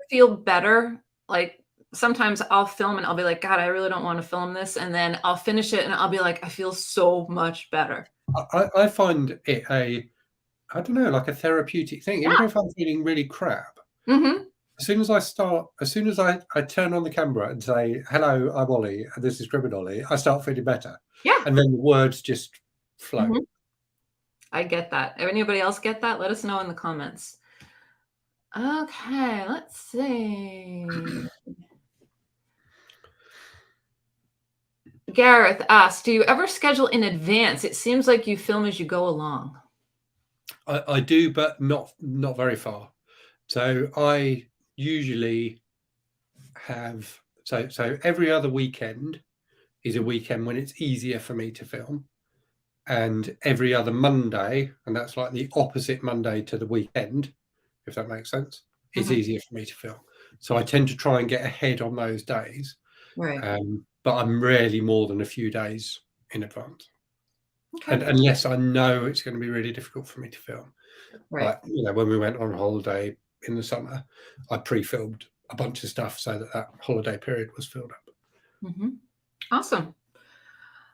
feel better? Like sometimes I'll film and I'll be like, God, I really don't want to film this. And then I'll finish it and I'll be like, I feel so much better. I find it I don't know, like a therapeutic thing. Even if I'm feeling really crap, as soon as I turn on the camera and say, hello, I'm Ollie, and this is Criminally, I start feeling better. Yeah. And then the words just flow. I get that. Anybody else get that? Let us know in the comments. Okay, let's see. Gareth asks, do you ever schedule in advance? It seems like you film as you go along. I do, but not very far. So I usually have, so every other weekend is a weekend when it's easier for me to film. And every other Monday, and that's like the opposite Monday to the weekend, if that makes sense, it's easier for me to film. So I tend to try and get ahead on those days. Right. But I'm rarely more than a few days in advance. Okay. And unless I know it's going to be really difficult for me to film. Right. Like, you know, when we went on holiday in the summer, I pre-filmed a bunch of stuff so that holiday period was filled up. Awesome.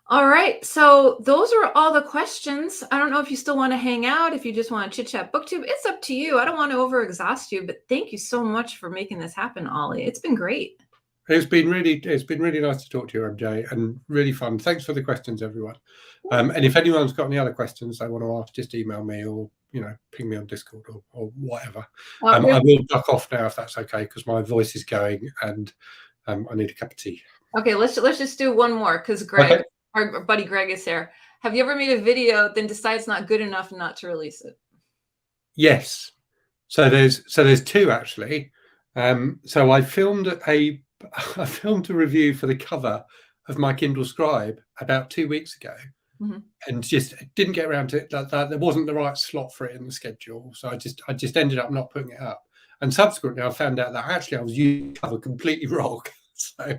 All right. So those are all the questions. I don't know if you still want to hang out, if you just want to chit chat BookTube. It's up to you. I don't want to over exhaust you, but thank you so much for making this happen, Ollie. It's been great. It's been really nice to talk to you, MJ, and really fun. Thanks for the questions, everyone. And if anyone's got any other questions they want to ask, just email me or, you know, ping me on Discord or whatever. I will duck off now if that's okay, because my voice is going and I need a cup of tea. Okay, let's just do one more, because Greg, our buddy Greg, is here. Have you ever made a video then decide it's not good enough not to release it? Yes. So there's two actually. So I filmed a review for the cover of my Kindle Scribe about 2 weeks ago, and just didn't get around to it. There wasn't the right slot for it in the schedule, so I just ended up not putting it up. And subsequently, I found out that actually I was using the cover completely wrong. So,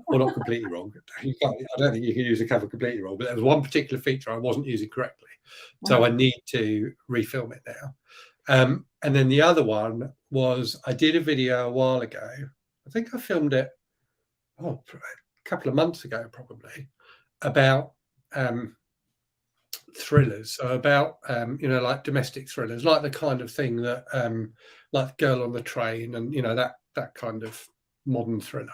well, not completely wrong. I don't think you can use a cover completely wrong, but there was one particular feature I wasn't using correctly, so I need to refilm it now. And then the other one was I did a video a while ago. I think I filmed it a couple of months ago, probably, about thrillers. So about you know, like domestic thrillers, like the kind of thing that like Girl on the Train, and you know, that kind of modern thriller.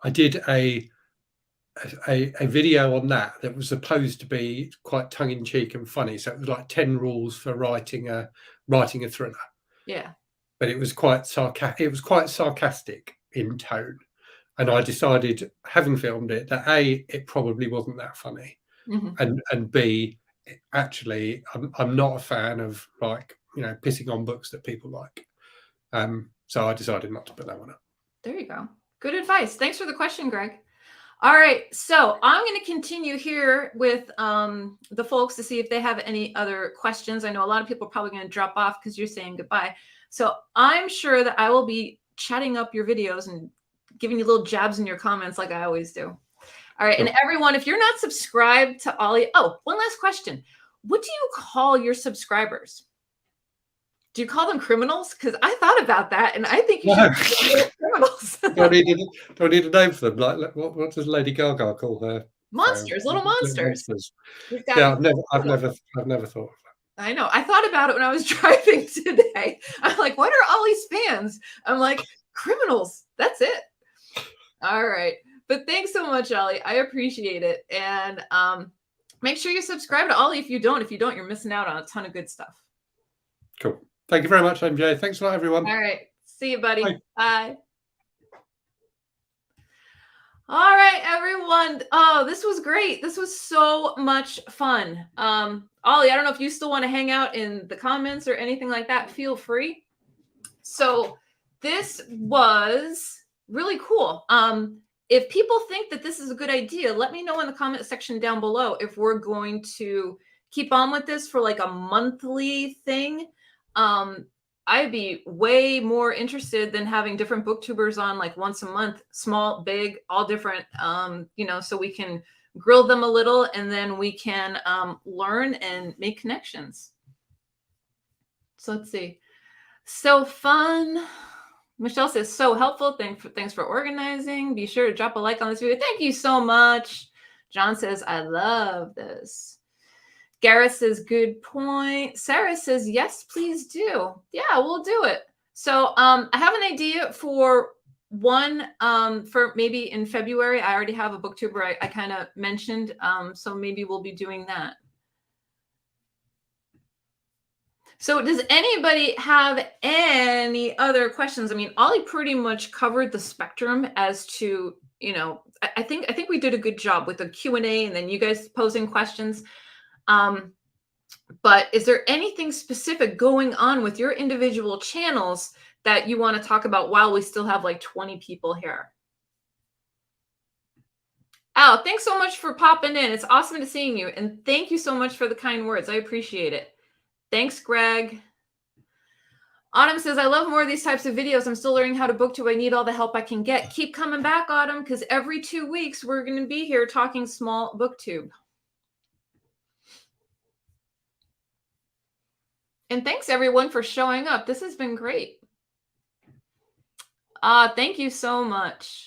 I did a video on that was supposed to be quite tongue-in-cheek and funny. So it was like 10 rules for writing a thriller. Yeah. But it was quite sarcastic in tone. And I decided, having filmed it, that A, it probably wasn't that funny. And B, actually, I'm not a fan of, like, you know, pissing on books that people like. So I decided not to put that one up. There you go. Good advice. Thanks for the question, Greg. All right. So I'm going to continue here with the folks to see if they have any other questions. I know a lot of people are probably going to drop off because you're saying goodbye. So I'm sure that I will be chatting up your videos and giving you little jabs in your comments like I always do. All right. Sure. And everyone, if you're not subscribed to Ollie, one last question. What do you call your subscribers? Do you call them criminals? Because I thought about that, and I think you No. should call them criminals. Do I need a name for them? Like, what does Lady Gaga call her fans? Monsters, little monsters. Monsters. We've got Yeah, I've never thought of I know. I thought about it when I was driving today. I'm like, what are Ollie's fans? I'm like, criminals. That's it. All right. But thanks so much, Ollie. I appreciate it. And make sure you subscribe to Ollie if you don't. If you don't, you're missing out on a ton of good stuff. Cool. Thank you very much, MJ. Thanks a lot, everyone. All right. See you, buddy. Bye. Bye. All right, everyone. Oh, this was great. This was so much fun. Ollie, I don't know if you still want to hang out in the comments or anything like that. Feel free. So this was really cool. If people think that this is a good idea, let me know in the comment section down below if we're going to keep on with this for like a monthly thing. I'd be way more interested than having different booktubers on like once a month, small, big, all different, so we can grill them a little and then we can learn and make connections. So let's see. So fun. Michelle says, so helpful. Thanks for organizing. Be sure to drop a like on this video. Thank you so much. John says, I love this. Gareth says, good point. Sarah says, yes, please do. Yeah, we'll do it. So I have an idea for one for maybe in February. I already have a booktuber I kind of mentioned. So maybe we'll be doing that. So does anybody have any other questions? I mean, Ollie pretty much covered the spectrum as to, I think we did a good job with the Q&A and then you guys posing questions. But is there anything specific going on with your individual channels that you want to talk about while we still have like 20 people here? Al, thanks so much for popping in. It's awesome to seeing you. And thank you so much for the kind words. I appreciate it. Thanks, Greg. Autumn says, I love more of these types of videos. I'm still learning how to booktube. I need all the help I can get. Keep coming back, Autumn, because every 2 weeks we're going to be here talking small booktube. And thanks, everyone, for showing up. This has been great. Thank you so much.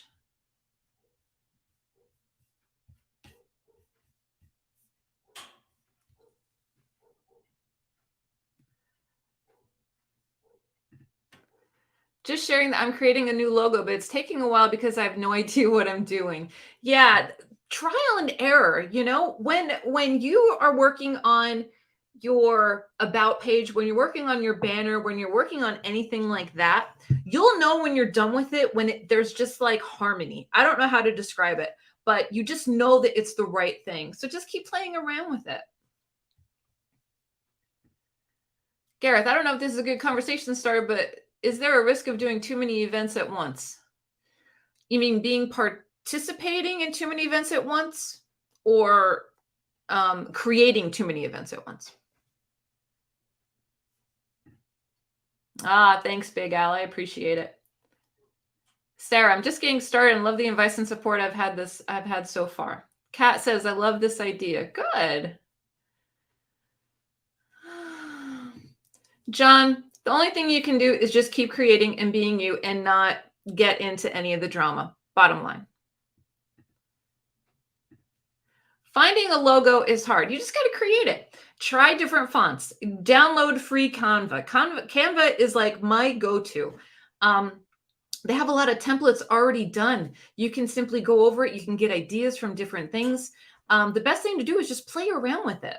Just sharing that I'm creating a new logo, but it's taking a while because I have no idea what I'm doing. Yeah, trial and error. When you are working on your about page, when you're working on your banner, when you're working on anything like that, you'll know when you're done with it, when there's just like harmony. I don't know how to describe it, but you just know that it's the right thing. So just keep playing around with it. Gareth, I don't know if this is a good conversation starter, but is there a risk of doing too many events at once? You mean being participating in too many events at once, or creating too many events at once? Thanks, Big Al. I appreciate it. Sarah, I'm just getting started and love the advice and support I've had so far. Kat says, I love this idea. Good. John, the only thing you can do is just keep creating and being you and not get into any of the drama. Bottom line. Finding a logo is hard. You just got to create it. Try different fonts. Download free Canva. Canva is like my go-to. They have a lot of templates already done. You can simply go over it. You can get ideas from different things. The best thing to do is just play around with it.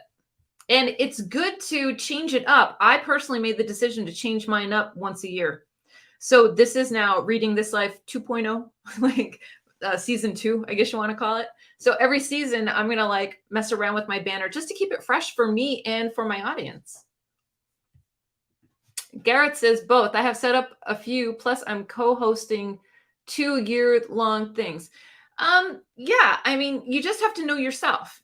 And it's good to change it up. I personally made the decision to change mine up once a year. So this is now Reading This Life 2.0, like season 2, I guess you want to call it. So every season, I'm going to like mess around with my banner just to keep it fresh for me and for my audience. Garrett says both. I have set up a few, plus I'm co-hosting 2-year-long things. Yeah, I mean, you just have to know yourself.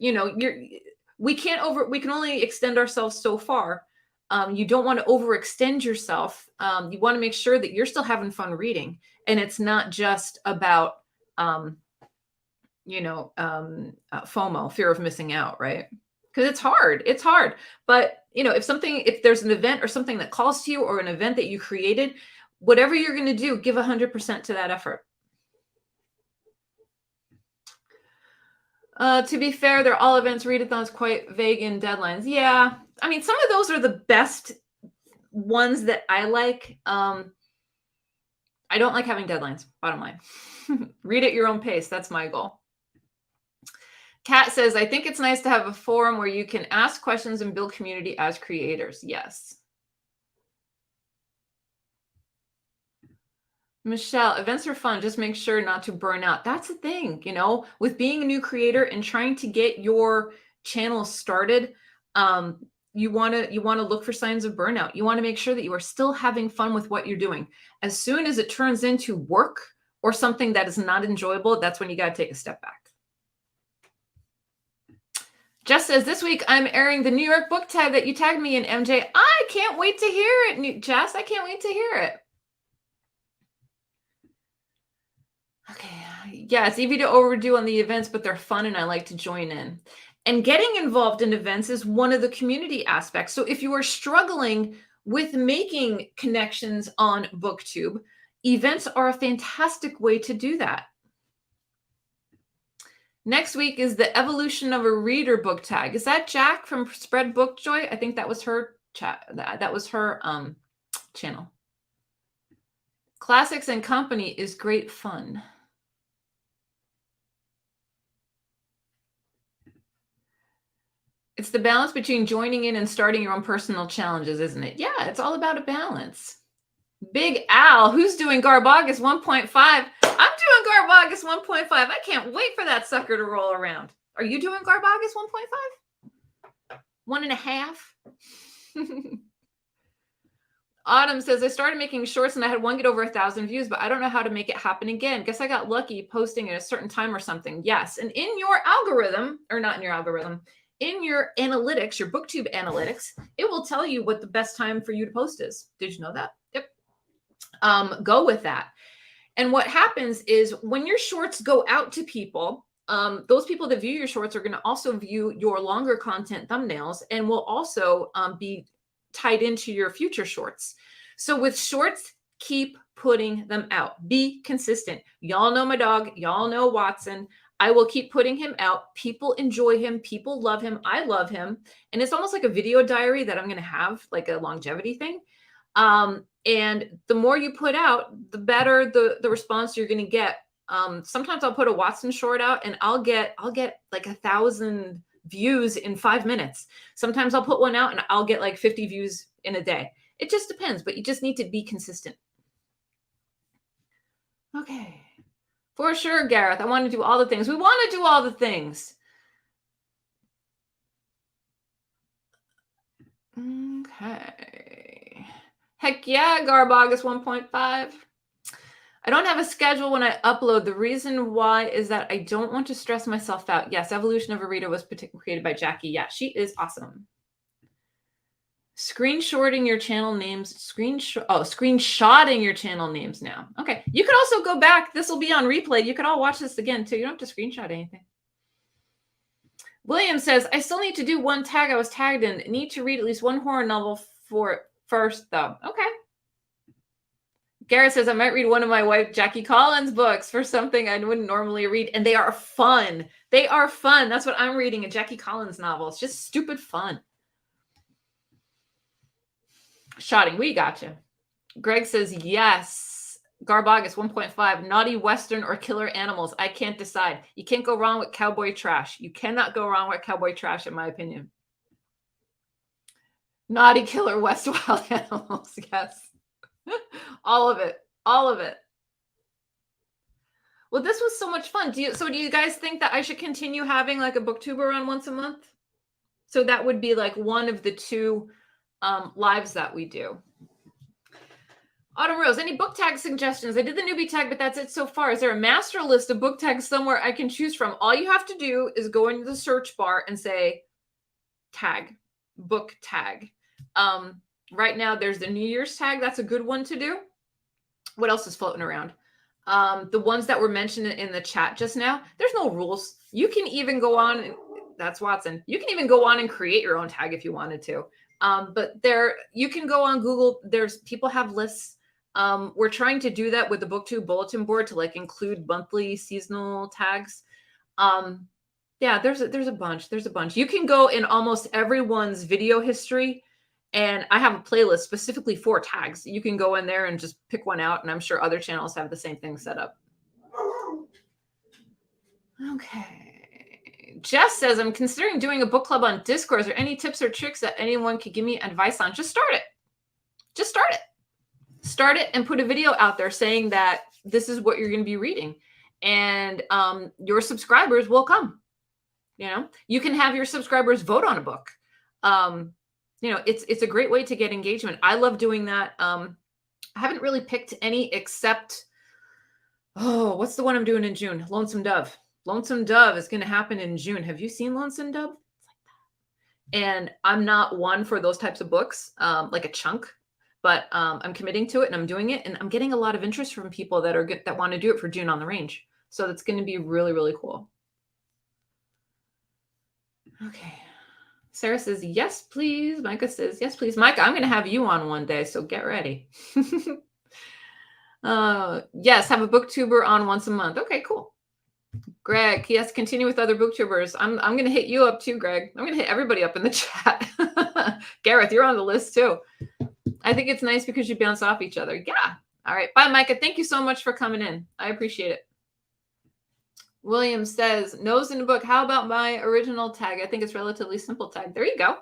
We can only extend ourselves so far. You don't want to overextend yourself. You want to make sure that you're still having fun reading, and it's not just about, FOMO, fear of missing out, right? Because it's hard. It's hard, but if there's an event or something that calls to you, or an event that you created, whatever you're going to do, give 100% to that effort. To be fair, they're all events, readathons, quite vague in deadlines. Yeah. I mean, some of those are the best ones that I like. I don't like having deadlines, bottom line. Read at your own pace. That's my goal. Kat says, I think it's nice to have a forum where you can ask questions and build community as creators. Yes. Michelle, events are fun. Just make sure not to burn out. That's the thing, with being a new creator and trying to get your channel started. You want to look for signs of burnout. You want to make sure that you are still having fun with what you're doing. As soon as it turns into work or something that is not enjoyable, that's when you got to take a step back. Jess says, this week I'm airing the New York book tag that you tagged me in, MJ. I can't wait to hear it, Jess. I can't wait to hear it. Okay. Yeah, it's easy to overdo on the events, but they're fun and I like to join in. And getting involved in events is one of the community aspects. So if you are struggling with making connections on BookTube, events are a fantastic way to do that. Next week is the evolution of a reader book tag. Is that Jack from Spread Book Joy? I think that was her chat. That was her channel. Classics and Company is great fun. It's the balance between joining in and starting your own personal challenges, isn't it? Yeah, it's all about a balance. Big Al, who's doing Garbagus 1.5? I'm doing Garbagus 1.5. I can't wait for that sucker to roll around. Are you doing Garbagus 1.5? 1.5? Autumn says, I started making shorts and I had one get over 1,000 views, but I don't know how to make it happen again. Guess I got lucky posting at a certain time or something. Yes. And in your algorithm, or not in your algorithm, in your analytics, your BookTube analytics, it will tell you what the best time for you to post is. Did you know that? Yep. Go with that. And what happens is when your shorts go out to people, those people that view your shorts are going to also view your longer content thumbnails and will also be tied into your future shorts. So with shorts, keep putting them out. Be consistent. Y'all know my dog. Y'all know Watson. I will keep putting him out. People enjoy him. People love him. I love him. And it's almost like a video diary that I'm going to have, like a longevity thing. And the more you put out, the better the response you're going to get. Sometimes I'll put a Watson short out and I'll get like 1,000 views in 5 minutes. Sometimes I'll put one out and I'll get like 50 views in a day. It just depends, but you just need to be consistent. Okay. For sure, Gareth. I want to do all the things. We want to do all the things. Okay. Heck yeah, Garbagus 1.5. I don't have a schedule when I upload. The reason why is that I don't want to stress myself out. Yes, Evolution of a Reader was created by Jackie. Yeah, she is awesome. Screenshotting your channel names. Screenshotting your channel names now. Okay. You could also go back. This will be on replay. You could all watch this again too. You don't have to screenshot anything. William says, I still need to do one tag I was tagged in. Need to read at least one horror novel for first though. Okay. Garrett says, I might read one of my wife Jackie Collins books for something I wouldn't normally read. And they are fun. They are fun. That's what I'm reading, a Jackie Collins novel. It's just stupid fun. Shotting, we got you. Greg says, yes. Garbagus 1.5, naughty Western or killer animals. I can't decide. You can't go wrong with cowboy trash. You cannot go wrong with cowboy trash, in my opinion. Naughty killer West wild animals. Yes. All of it. All of it. Well, this was so much fun. Do you guys think that I should continue having like a booktuber on once a month? So that would be like one of the 2 lives that we do. Autumn Rose, any book tag suggestions? I did the newbie tag, but that's it so far. Is there a master list of book tags somewhere I can choose from? All you have to do is go into the search bar and say tag, book tag. Right now, there's the New Year's tag. That's a good one to do. What else is floating around? The ones that were mentioned in the chat just now, there's no rules. You can even go on, that's Watson. You can even go on and create your own tag if you wanted to. But you can go on Google. People have lists. We're trying to do that with the BookTube bulletin board to like include monthly seasonal tags. Yeah, there's a bunch. There's a bunch. You can go in almost everyone's video history, and I have a playlist specifically for tags. You can go in there and just pick one out, and I'm sure other channels have the same thing set up. Okay. Jess says, I'm considering doing a book club on Discord. Is there any tips or tricks that anyone could give me advice on? Just start it. Just start it. Start it and put a video out there saying that this is what you're going to be reading. And your subscribers will come. You know, you can have your subscribers vote on a book. You know, it's a great way to get engagement. I love doing that. I haven't really picked any except, what's the one I'm doing in June? Lonesome Dove. Lonesome Dove is going to happen in June. Have you seen Lonesome Dove? It's like that. And I'm not one for those types of books, like a chunk, but I'm committing to it and I'm doing it. And I'm getting a lot of interest from people that are good, that want to do it for June on the Range. So that's going to be really, really cool. Okay. Sarah says, yes, please. Micah says, yes, please. Micah, I'm going to have you on one day, so get ready. Yes, have a booktuber on once a month. Okay, cool. Greg, yes, continue with other booktubers. I'm going to hit you up too, Greg. I'm going to hit everybody up in the chat. Gareth, you're on the list too. I think it's nice because you bounce off each other. Yeah. All right. Bye, Micah. Thank you so much for coming in. I appreciate it. William says, nose in the book. How about my original tag? I think it's relatively simple tag. There you go.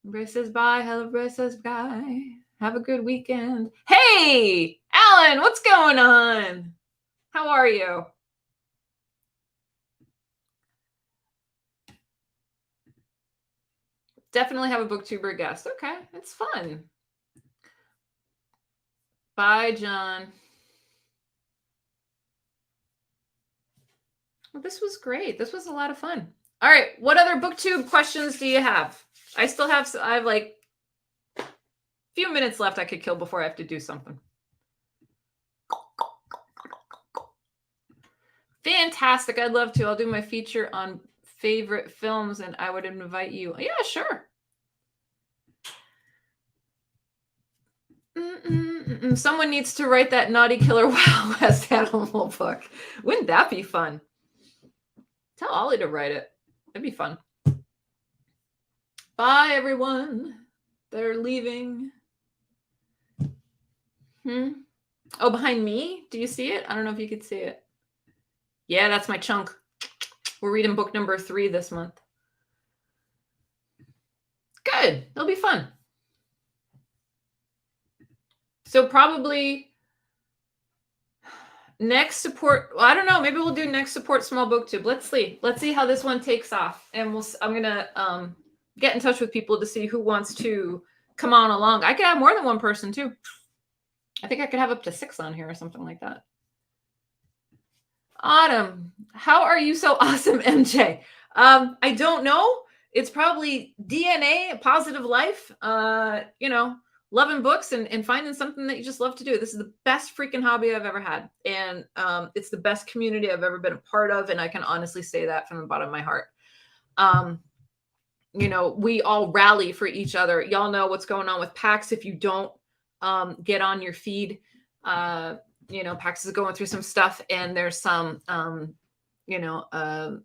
Bryce says bye. Hello, Bryce says bye. Have a good weekend. Hey, Alan, what's going on? How are you? Definitely have a booktuber guest. Okay, it's fun. Bye, John. Well, this was great. This was a lot of fun. All right, what other BookTube questions do you have? I have like a few minutes left I could kill before I have to do something. Fantastic. I'd love to. I'll do my feature on favorite films and I would invite you. Yeah, sure. Someone needs to write that Naughty Killer Wild West animal book. Wouldn't that be fun? Tell Ollie to write it. It'd be fun. Bye, everyone. They're leaving. Oh, behind me? Do you see it? I don't know if you could see it. Yeah, that's my chunk. We're reading book number 3 this month. Good. It'll be fun. So probably next support. Well, I don't know. Maybe we'll do next support small booktube. Let's see. Let's see how this one takes off. And I'm going to get in touch with people to see who wants to come on along. I could have more than one person too. I think I could have up to 6 on here or something like that. Autumn, how are you so awesome, MJ? I don't know. It's probably DNA, positive life, you know, loving books and finding something that you just love to do. This is the best freaking hobby I've ever had. And it's the best community I've ever been a part of. And I can honestly say that from the bottom of my heart. You know, we all rally for each other. Y'all know what's going on with PAX. If you don't get on your feed, you know, PAX is going through some stuff and there's some, you know,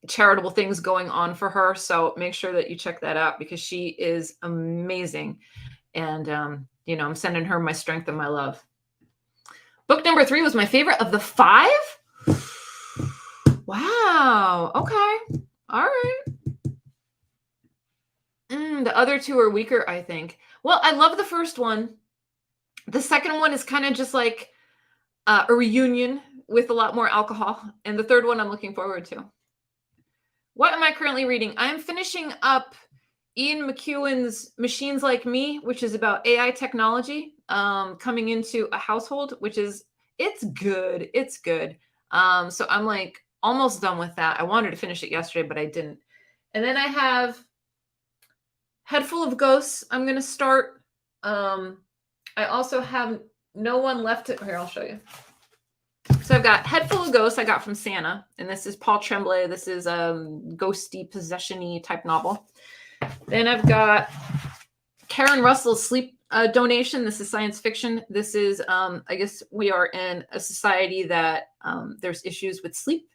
charitable things going on for her. So make sure that you check that out because she is amazing. And, you know, I'm sending her my strength and my love. Book number 3 was my favorite of the 5. Wow. Okay. All right. The other 2 are weaker, I think. Well, I love the first one. The second one is kind of just like a reunion with a lot more alcohol. And the third one I'm looking forward to. What am I currently reading? I am finishing up Ian McEwan's Machines Like Me, which is about AI technology coming into a household, which is, it's good. It's good. So I'm like almost done with that. I wanted to finish it yesterday, but I didn't. And then I have Head Full of Ghosts. I'm going to start. I also have No One Left to... Here, I'll show you. So I've got Head Full of Ghosts I got from Santa. And this is Paul Tremblay. This is a ghosty, possession-y type novel. Then I've got Karen Russell's sleep donation. This is science fiction. This is, I guess we are in a society that there's issues with sleep,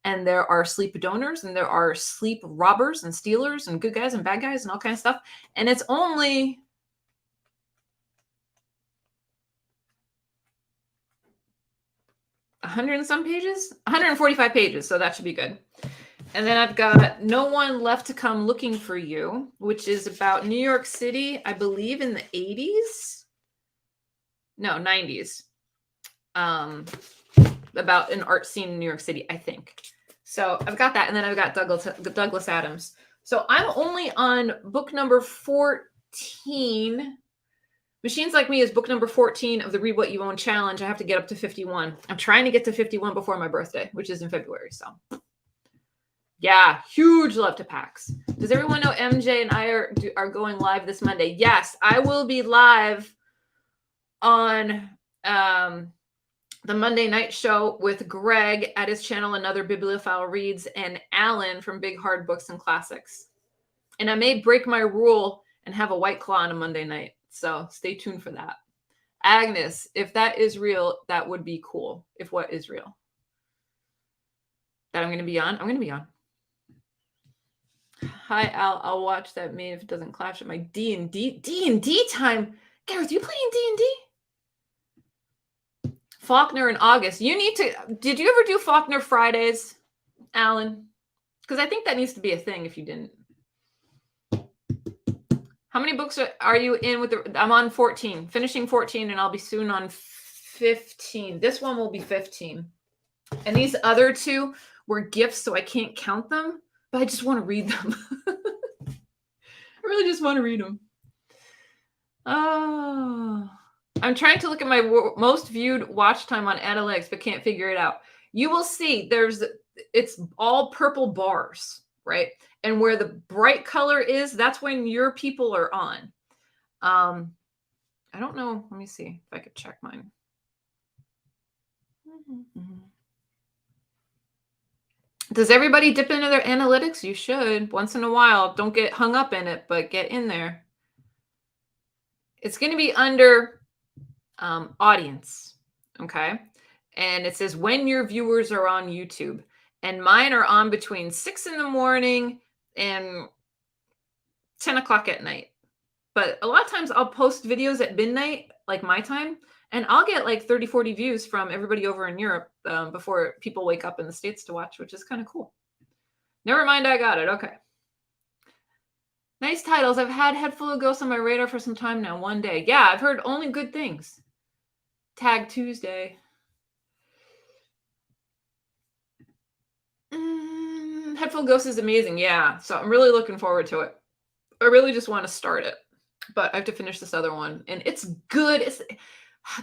and there are sleep donors, and there are sleep robbers and stealers and good guys and bad guys and all kinds of stuff. And it's only 100 and some pages, 145 pages. So that should be good. And then I've got No One Left to Come Looking for You, which is about New York City, I believe in the 80s. No, 90s. About an art scene in New York City, I think. So I've got that. And then I've got Douglas Adams. So I'm only on book number 14. Machines Like Me is book number 14 of the Read What You Own challenge. I have to get up to 51. I'm trying to get to 51 before my birthday, which is in February. So yeah, huge love to PAX. Does everyone know MJ and I are going live this Monday? Yes, I will be live on the Monday night show with Greg at his channel, Another Bibliophile Reads, and Alan from Big Hard Books and Classics. And I may break my rule and have a White Claw on a Monday night. So stay tuned for that. Agnes, if that is real, that would be cool. If what is real? That I'm going to be on? I'm going to be on. Hi, Al. I'll watch that maybe if it doesn't clash at my D&D time. Gareth, you playing D&D? Faulkner in August. You need to. Did you ever do Faulkner Fridays, Alan? Because I think that needs to be a thing if you didn't. How many books are you in with the? I'm on 14, finishing 14, and I'll be soon on 15. This one will be 15. And these other two were gifts, so I can't count them, but I just want to read them. I really just want to read them. Oh. I'm trying to look at my most viewed watch time on analytics, but can't figure it out. You will see it's all purple bars, right? And where the bright color is, that's when your people are on. I don't know. Let me see if I could check mine. Does everybody dip into their analytics? You should once in a while. Don't get hung up in it, but get in there. It's going to be under audience. Okay. And it says when your viewers are on YouTube, and mine are on between 6 in the morning and 10 o'clock at night. But a lot of times I'll post videos at midnight, like my time, and I'll get like 30, 40 views from everybody over in Europe before people wake up in the States to watch, which is kind of cool. Never mind, I got it. Okay. Nice titles. I've had Head Full of Ghosts on my radar for some time now. One day. Yeah, I've heard only good things. Tag Tuesday. Head Full of Ghosts is amazing. Yeah. So I'm really looking forward to it. I really just want to start it, but I have to finish this other one. And it's good.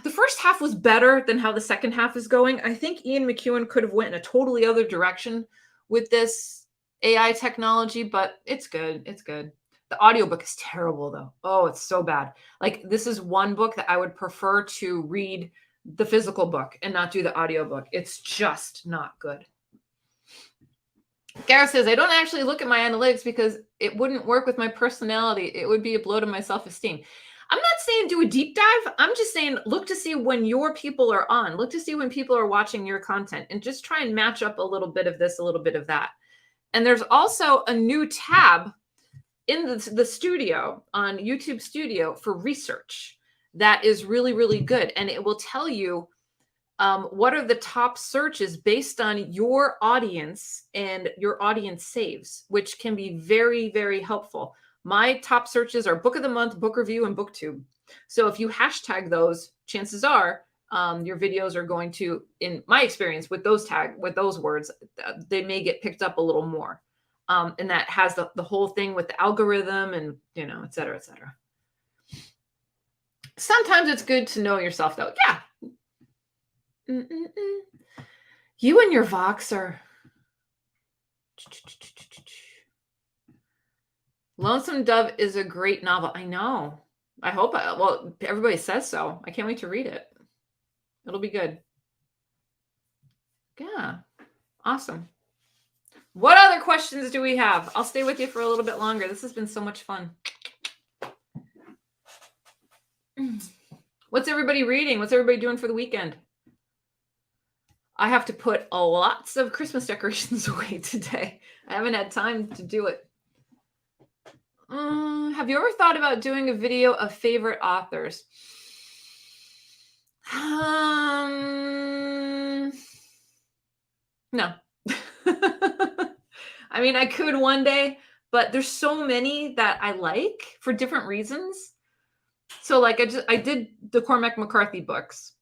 The first half was better than how the second half is going. I think Ian McEwan could have went in a totally other direction with this AI technology, but it's good. It's good. The audiobook is terrible though. Oh, it's so bad. Like this is one book that I would prefer to read the physical book and not do the audiobook. It's just not good. Gareth says, I don't actually look at my analytics because it wouldn't work with my personality. It would be a blow to my self-esteem. I'm not saying do a deep dive. I'm just saying look to see when your people are on. Look to see when people are watching your content and just try and match up a little bit of this, a little bit of that. And there's also a new tab in the studio on YouTube Studio for research that is really, really good. And it will tell you what are the top searches based on your audience and your audience saves, which can be very, very helpful. My top searches are Book of the Month, Book Review, and BookTube. So if you hashtag those, chances are your videos are going to, in my experience with those words, they may get picked up a little more. And that has the whole thing with the algorithm and, et cetera, et cetera. Sometimes it's good to know yourself though. Yeah. You and your Vox are. Lonesome Dove is a great novel. I know. I hope. Well, everybody says so. I can't wait to read it. It'll be good. Yeah. Awesome. What other questions do we have? I'll stay with you for a little bit longer. This has been so much fun. What's everybody reading? What's everybody doing for the weekend? I have to put lots of Christmas decorations away today. I haven't had time to do it. Have you ever thought about doing a video of favorite authors? No. I mean, I could one day, but there's so many that I like for different reasons. So like I did the Cormac McCarthy books.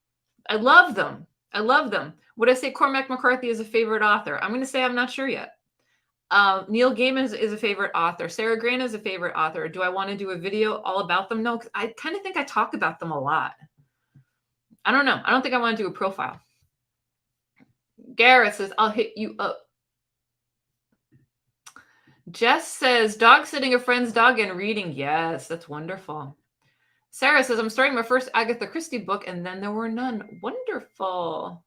I love them. I love them. Would I say Cormac McCarthy is a favorite author? I'm going to say I'm not sure yet. Neil Gaiman is a favorite author. Sarah Grant is a favorite author. Do I want to do a video all about them? No, because I kind of think I talk about them a lot. I don't know. I don't think I want to do a profile. Gareth says, I'll hit you up. Jess says, dog sitting a friend's dog and reading. Yes, that's wonderful. Sarah says, I'm starting my first Agatha Christie book, and then there were none. Wonderful.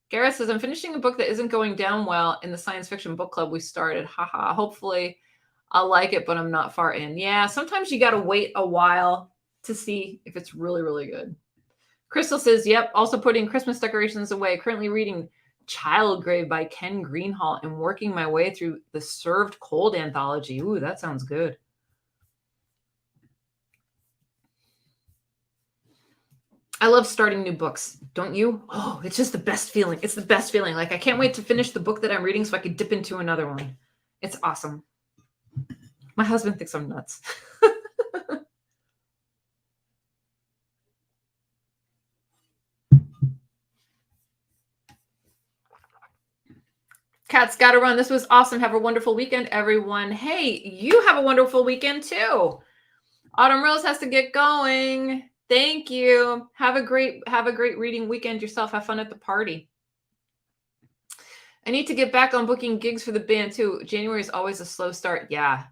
Gareth says, I'm finishing a book that isn't going down well in the science fiction book club we started. Haha. Hopefully I'll like it, but I'm not far in. Yeah, sometimes you got to wait a while to see if it's really, really good. Crystal says, yep, also putting Christmas decorations away. Currently reading Childgrave by Ken Greenhall and working my way through the Served Cold anthology. Ooh, that sounds good. I love starting new books. Don't you? Oh, it's just the best feeling. It's the best feeling. Like I can't wait to finish the book that I'm reading so I could dip into another one. It's awesome. My husband thinks I'm nuts. Cat's got to run. This was awesome. Have a wonderful weekend, everyone. Hey, you have a wonderful weekend too. Autumn Rose has to get going. Thank you. Have a great reading weekend yourself. Have fun at the party. I need to get back on booking gigs for the band too. January is always a slow start. Yeah.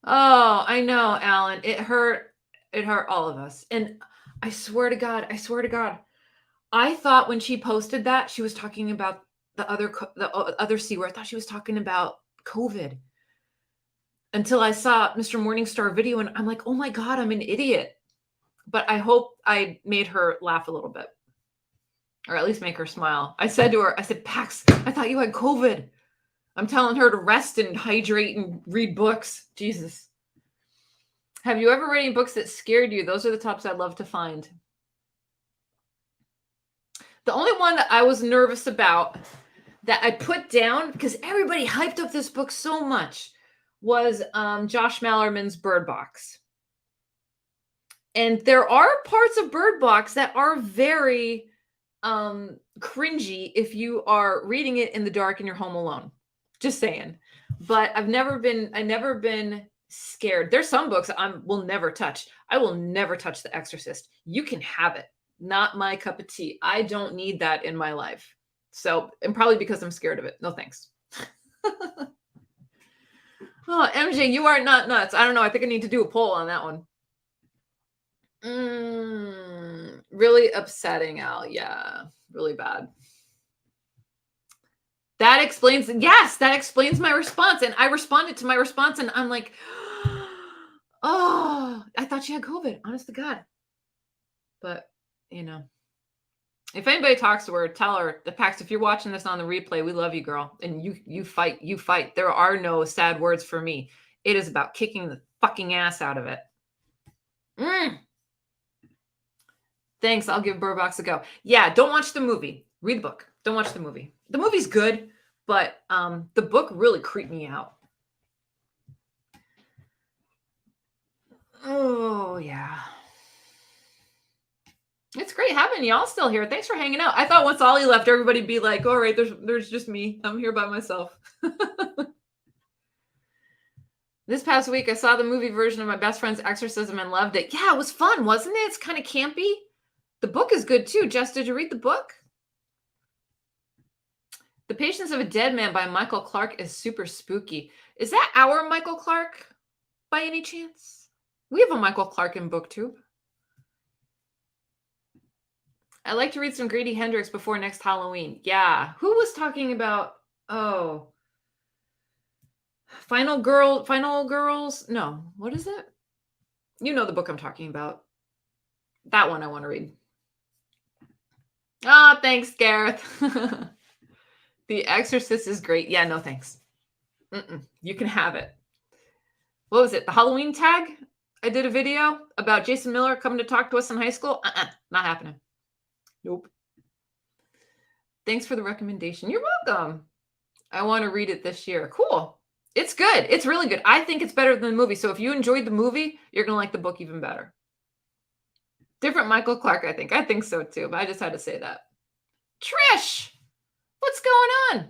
Oh, I know, Alan. It hurt all of us. And I swear to God, I thought when she posted that, she was talking about the other C word. I thought she was talking about COVID. Until I saw Mr. Morningstar video and I'm like, oh my God, I'm an idiot. But I hope I made her laugh a little bit. Or at least make her smile. I said to her, Pax, I thought you had COVID. I'm telling her to rest and hydrate and read books. Jesus. Have you ever read any books that scared you? Those are the tops I'd love to find. The only one that I was nervous about that I put down, because everybody hyped up this book so much, was Josh Mallerman's Bird Box. And there are parts of Bird Box that are very cringy if you are reading it in the dark and you're home alone. Just saying. But I never been scared. There's some books I will never touch. I will never touch The Exorcist. You can have it. Not my cup of tea. I don't need that in my life. So, and probably because I'm scared of it. No thanks. Oh, MJ, you are not nuts. I don't know. I think I need to do a poll on that one. Really upsetting, Al. Yeah, really bad. That explains my response. And I responded to my response and I'm like, oh, I thought she had COVID. Honest to God. But, you know, if anybody talks to her, tell her, the Pax, if you're watching this on the replay, we love you, girl. And you fight. There are no sad words for me. It is about kicking the fucking ass out of it. Thanks. I'll give Bird Box a go. Yeah, don't watch the movie. Read the book. Don't watch the movie. The movie's good, but the book really creeped me out. Oh, yeah. It's great having y'all still here. Thanks for hanging out. I thought once Ollie left, everybody'd be like, all right, there's just me. I'm here by myself. This past week, I saw the movie version of My Best Friend's Exorcism and loved it. Yeah, it was fun, wasn't it? It's kind of campy. The book is good too. Jess, did you read the book? The Patience of a Dead Man by Michael Clark is super spooky. Is that our Michael Clark by any chance? We have a Michael Clark in BookTube. I like to read some Grady Hendrix before next Halloween. Yeah. Who was talking about Oh, Final Girls. No, what is it? You know the book I'm talking about. That one I want to read. Ah, thanks, Gareth. The Exorcist is great. Yeah, no thanks. You can have it. What was it? The Halloween tag? I did a video about Jason Miller coming to talk to us in high school. Not happening. Nope. Thanks for the recommendation. You're welcome. I want to read it this year. Cool. It's good. It's really good. I think it's better than the movie. So if you enjoyed the movie, you're going to like the book even better. Different Michael Clark, I think. I think so too, but I just had to say that. Trish, what's going on?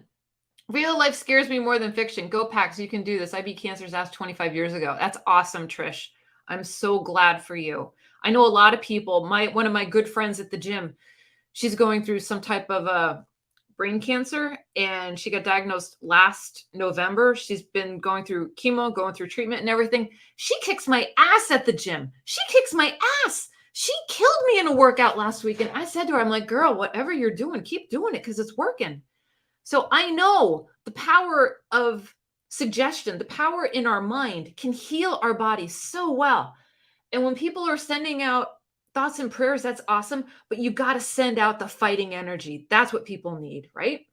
Real life scares me more than fiction. Go Pax, you can do this. I beat cancer's ass 25 years ago. That's awesome, Trish. I'm so glad for you. I know a lot of people. One of my good friends at the gym, she's going through some type of brain cancer, and she got diagnosed last November. She's been going through chemo, going through treatment and everything. She kicks my ass at the gym. She kicks my ass. She killed me in a workout last week. And I said to her, I'm like, girl, whatever you're doing, keep doing it because it's working. So I know the power of suggestion, the power in our mind can heal our body so well. And when people are sending out thoughts and prayers, that's awesome. But you got to send out the fighting energy. That's what people need, right?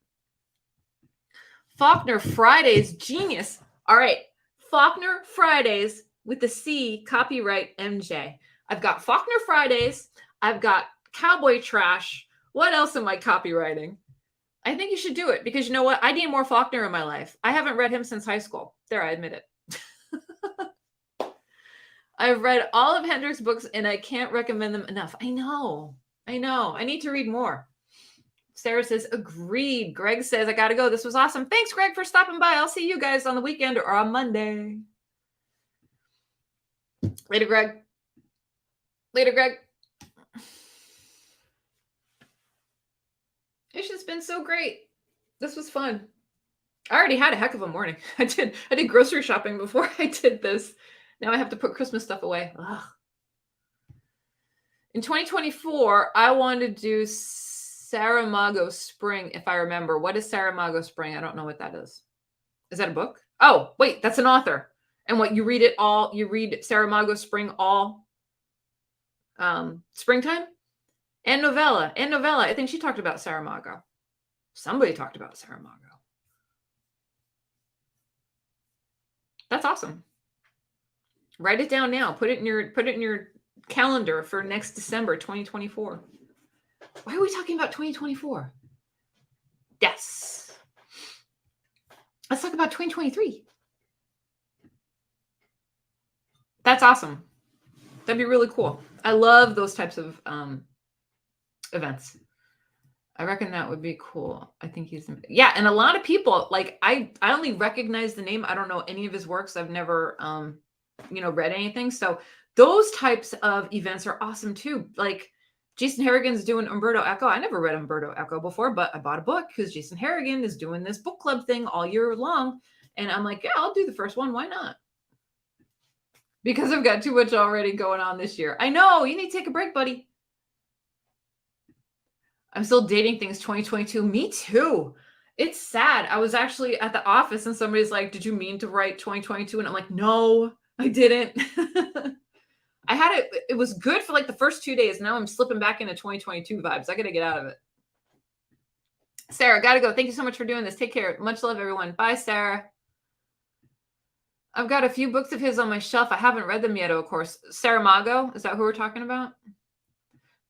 Faulkner Fridays, genius. All right. Faulkner Fridays with the C, copyright MJ. I've got Faulkner Fridays. I've got Cowboy Trash. What else am I copywriting? I think you should do it because you know what? I need more Faulkner in my life. I haven't read him since high school. There, I admit it. I've read all of Hendricks' books and I can't recommend them enough. I know. I need to read more. Sarah says, agreed. Greg says, I got to go. This was awesome. Thanks, Greg, for stopping by. I'll see you guys on the weekend or on Monday. Later, Greg. Later, Greg. It's just been so great. This was fun. I already had a heck of a morning. I did grocery shopping before I did this. Now I have to put Christmas stuff away. Ugh. In 2024, I want to do Saramago Spring, if I remember. What is Saramago Spring? I don't know what that is. Is that a book? Oh, wait, that's an author. And what, you read it all? You read Saramago Spring all springtime? And novella. I think she talked about Saramago. Somebody talked about Saramago. That's awesome. Write it down now. Put it in your calendar for next December 2024. Why are we talking about 2024? Yes. Let's talk about 2023. That's awesome. That'd be really cool. I love those types of events. I reckon that would be cool. I think he's, yeah. And a lot of people, like, I only recognize the name. I don't know any of his works. I've never, read anything. So those types of events are awesome too. Like Jason Harrigan's doing Umberto Eco. I never read Umberto Eco before, but I bought a book because Jason Harrigan is doing this book club thing all year long. And I'm like, yeah, I'll do the first one. Why not? Because I've got too much already going on this year. I know, you need to take a break, buddy. I'm still dating things 2022. Me too. It's sad. I was actually at the office and somebody's like, did you mean to write 2022? And I'm like, no, I didn't. I had it. It was good for like the first 2 days. Now I'm slipping back into 2022 vibes. I got to get out of it. Sarah, got to go. Thank you so much for doing this. Take care. Much love, everyone. Bye, Sarah. I've got a few books of his on my shelf. I haven't read them yet, of course. Saramago, is that who we're talking about?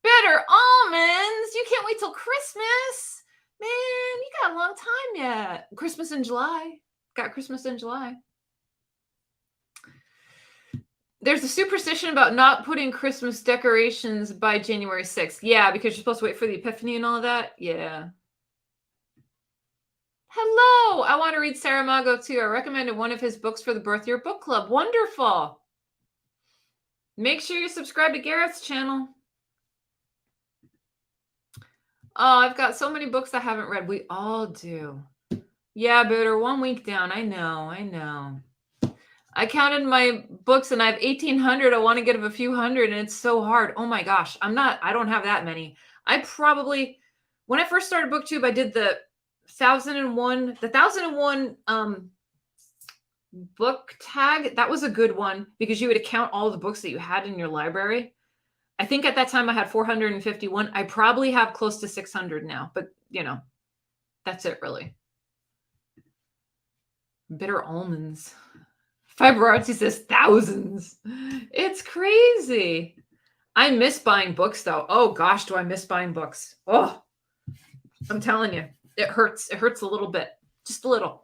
Bitter almonds. You can't wait till Christmas. Man, you got a long time yet. Christmas in July. Got Christmas in July. There's a superstition about not putting Christmas decorations by January 6th. Yeah, because you're supposed to wait for the Epiphany and all of that. Yeah. Hello. I want to read Saramago too. I recommended one of his books for the Birth Year Book Club. Wonderful. Make sure you subscribe to Gareth's channel. Oh, I've got so many books I haven't read. We all do. Yeah, Bitter, 1 week down. I know. I counted my books and I have 1,800. I want to get a few hundred and it's so hard. Oh my gosh. I don't have that many. I probably, when I first started BookTube, I did the 1001, the 1001 book tag, that was a good one because you would count all the books that you had in your library. I think at that time I had 451. I probably have close to 600 now, but you know, that's it really. Bitter almonds. Fibrartsy says thousands. It's crazy. I miss buying books though. Oh gosh, do I miss buying books? Oh, I'm telling you, it hurts. It hurts a little bit, just a little.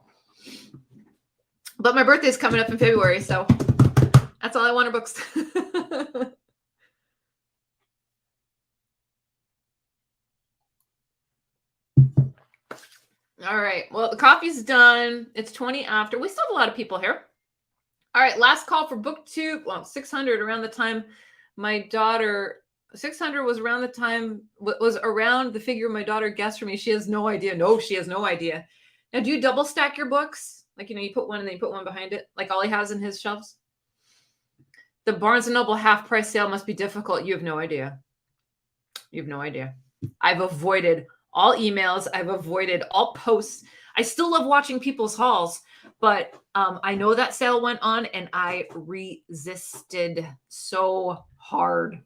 But my birthday's coming up in February, so that's all I want are books. All right. Well, the coffee's done. It's 20 after. We still have a lot of people here. All right. Last call for BookTube. Well, 600 around the time my daughter, 600 was around the time, was around the figure my daughter guessed for me. She has no idea. No, she has no idea. Now, do you double stack your books? Like, you know, you put one and then you put one behind it, like Ollie has in his shelves. The Barnes & Noble half price sale must be difficult. You have no idea. You have no idea. I've avoided all emails. I've avoided all posts. I still love watching people's hauls, but I know that sale went on and I resisted so hard.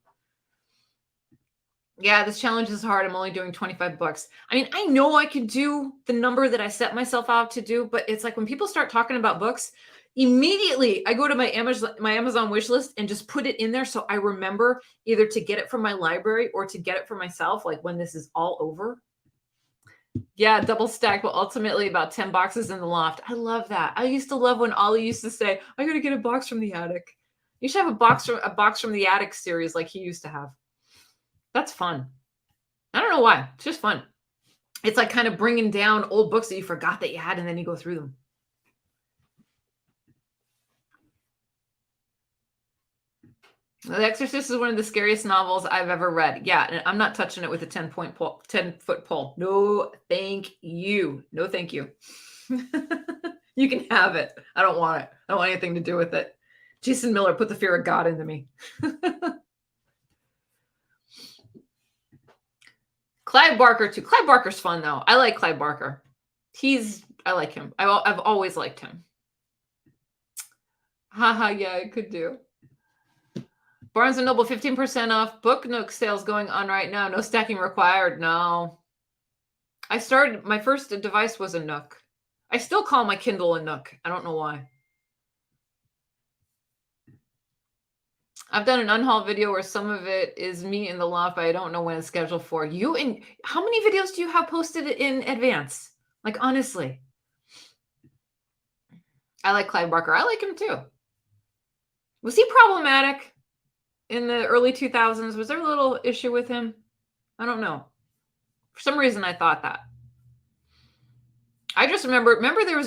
Yeah, this challenge is hard. I'm only doing 25 bucks. I mean, I know I could do the number that I set myself out to do, but it's like when people start talking about books, immediately I go to my Amazon wish list and just put it in there so I remember either to get it from my library or to get it for myself, like when this is all over. Yeah, double stack, but ultimately about 10 boxes in the loft. I love that. I used to love when Ollie used to say, I got to get a box from the attic. You should have a box from the attic series like he used to have. That's fun. I don't know why. It's just fun. It's like kind of bringing down old books that you forgot that you had, and then you go through them. The Exorcist is one of the scariest novels I've ever read. Yeah, and I'm not touching it with a 10-foot pole. No, thank you. No, thank you. You can have it. I don't want it. I don't want anything to do with it. Jason Miller put the fear of God into me. Clive Barker too. Clive Barker's fun though. I like Clive Barker. I like him. I've always liked him. Haha, yeah, I could do. Barnes & Noble 15% off. Book Nook sales going on right now. No stacking required. No. My first device was a Nook. I still call my Kindle a Nook. I don't know why. I've done an unhaul video where some of it is me in the loft, but I don't know when it's scheduled for. How many videos do you have posted in advance? Like, honestly. I like Clive Barker. I like him too. Was he problematic in the early 2000s? Was there a little issue with him? I don't know. For some reason, I thought that. I just remember there was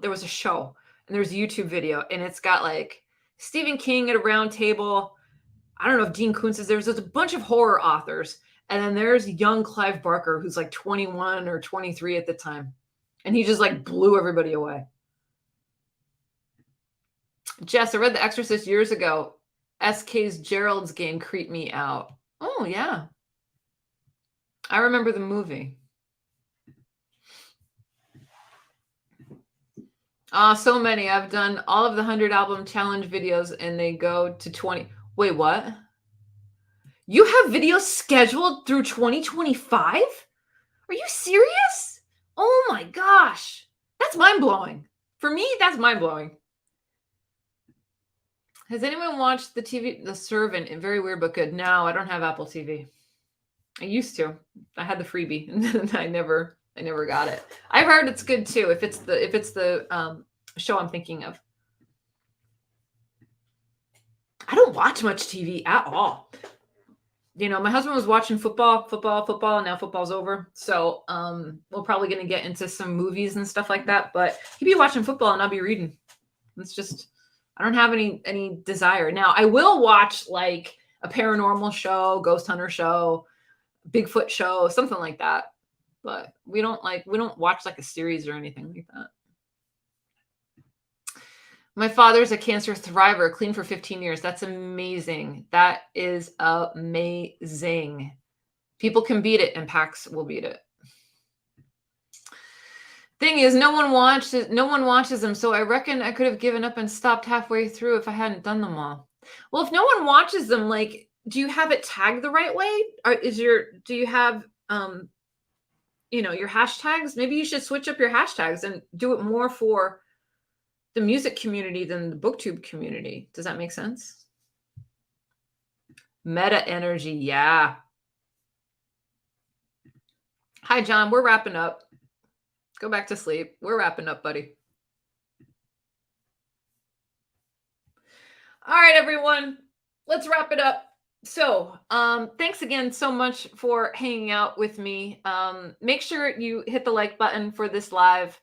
there was a show and there was a YouTube video and it's got like Stephen King at a round table. I don't know if Dean Koontz is there. There's a bunch of horror authors. And then there's young Clive Barker, who's like 21 or 23 at the time. And he just like blew everybody away. Jess, I read The Exorcist years ago. SK's Gerald's Game creeped me out. Oh, yeah. I remember the movie. So many. I've done all of the 100 album challenge videos and they go to 20. Wait, what? You have videos scheduled through 2025? Are you serious? Oh my gosh. That's mind-blowing. For me, that's mind-blowing. Has anyone watched The Servant? Very weird but good. No, I don't have Apple TV. I used to. I had the freebie and I never got it. I've heard it's good too. If it's the show I'm thinking of. I don't watch much TV at all. You know, my husband was watching football, and now football's over. So we're probably going to get into some movies and stuff like that. But he'd be watching football and I'll be reading. It's just, I don't have any desire. Now, I will watch like a paranormal show, ghost hunter show, Bigfoot show, something like that. But we don't watch like a series or anything like that. My father's a cancer thriver, clean for 15 years. That's amazing. That is amazing. People can beat it and PAX will beat it. Thing is, no one watches them, so I reckon I could have given up and stopped halfway through if I hadn't done them all. Well, if no one watches them, like, do you have it tagged the right way? Or do you have your hashtags? Maybe you should switch up your hashtags and do it more for the music community than the BookTube community. Does that make sense? Meta energy, yeah. Hi, John. We're wrapping up. Go back to sleep. We're wrapping up, buddy. All right, everyone. Let's wrap it up. So, thanks again so much for hanging out with me. Make sure you hit the like button for this live.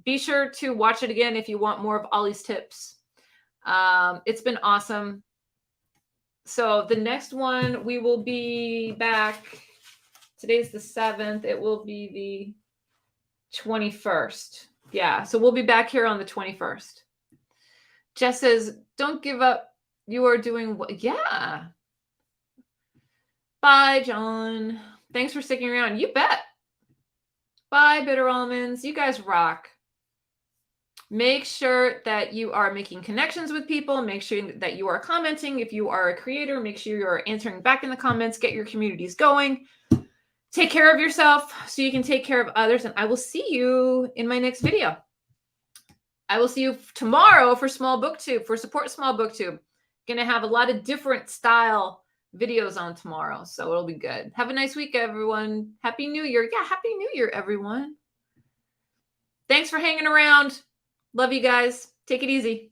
Be sure to watch it again if you want more of Ollie's tips. It's been awesome. So the next one, we will be back. Today's the 7th. It will be the 21st. Yeah, so we'll be back here on the 21st. Jess says, don't give up. You are doing what? Yeah. Bye, John. Thanks for sticking around. You bet. Bye, Bitter Almonds. You guys rock. Make sure that you are making connections with people. Make sure that you are commenting. If you are a creator, make sure you're answering back in the comments. Get your communities going. Take care of yourself so you can take care of others. And I will see you in my next video. I will see you tomorrow for Small BookTube, for Support Small BookTube. Going to have a lot of different style videos on tomorrow, so it'll be good. Have a nice week, everyone. Happy New Year. Yeah, Happy New Year, everyone. Thanks for hanging around. Love you guys. Take it easy.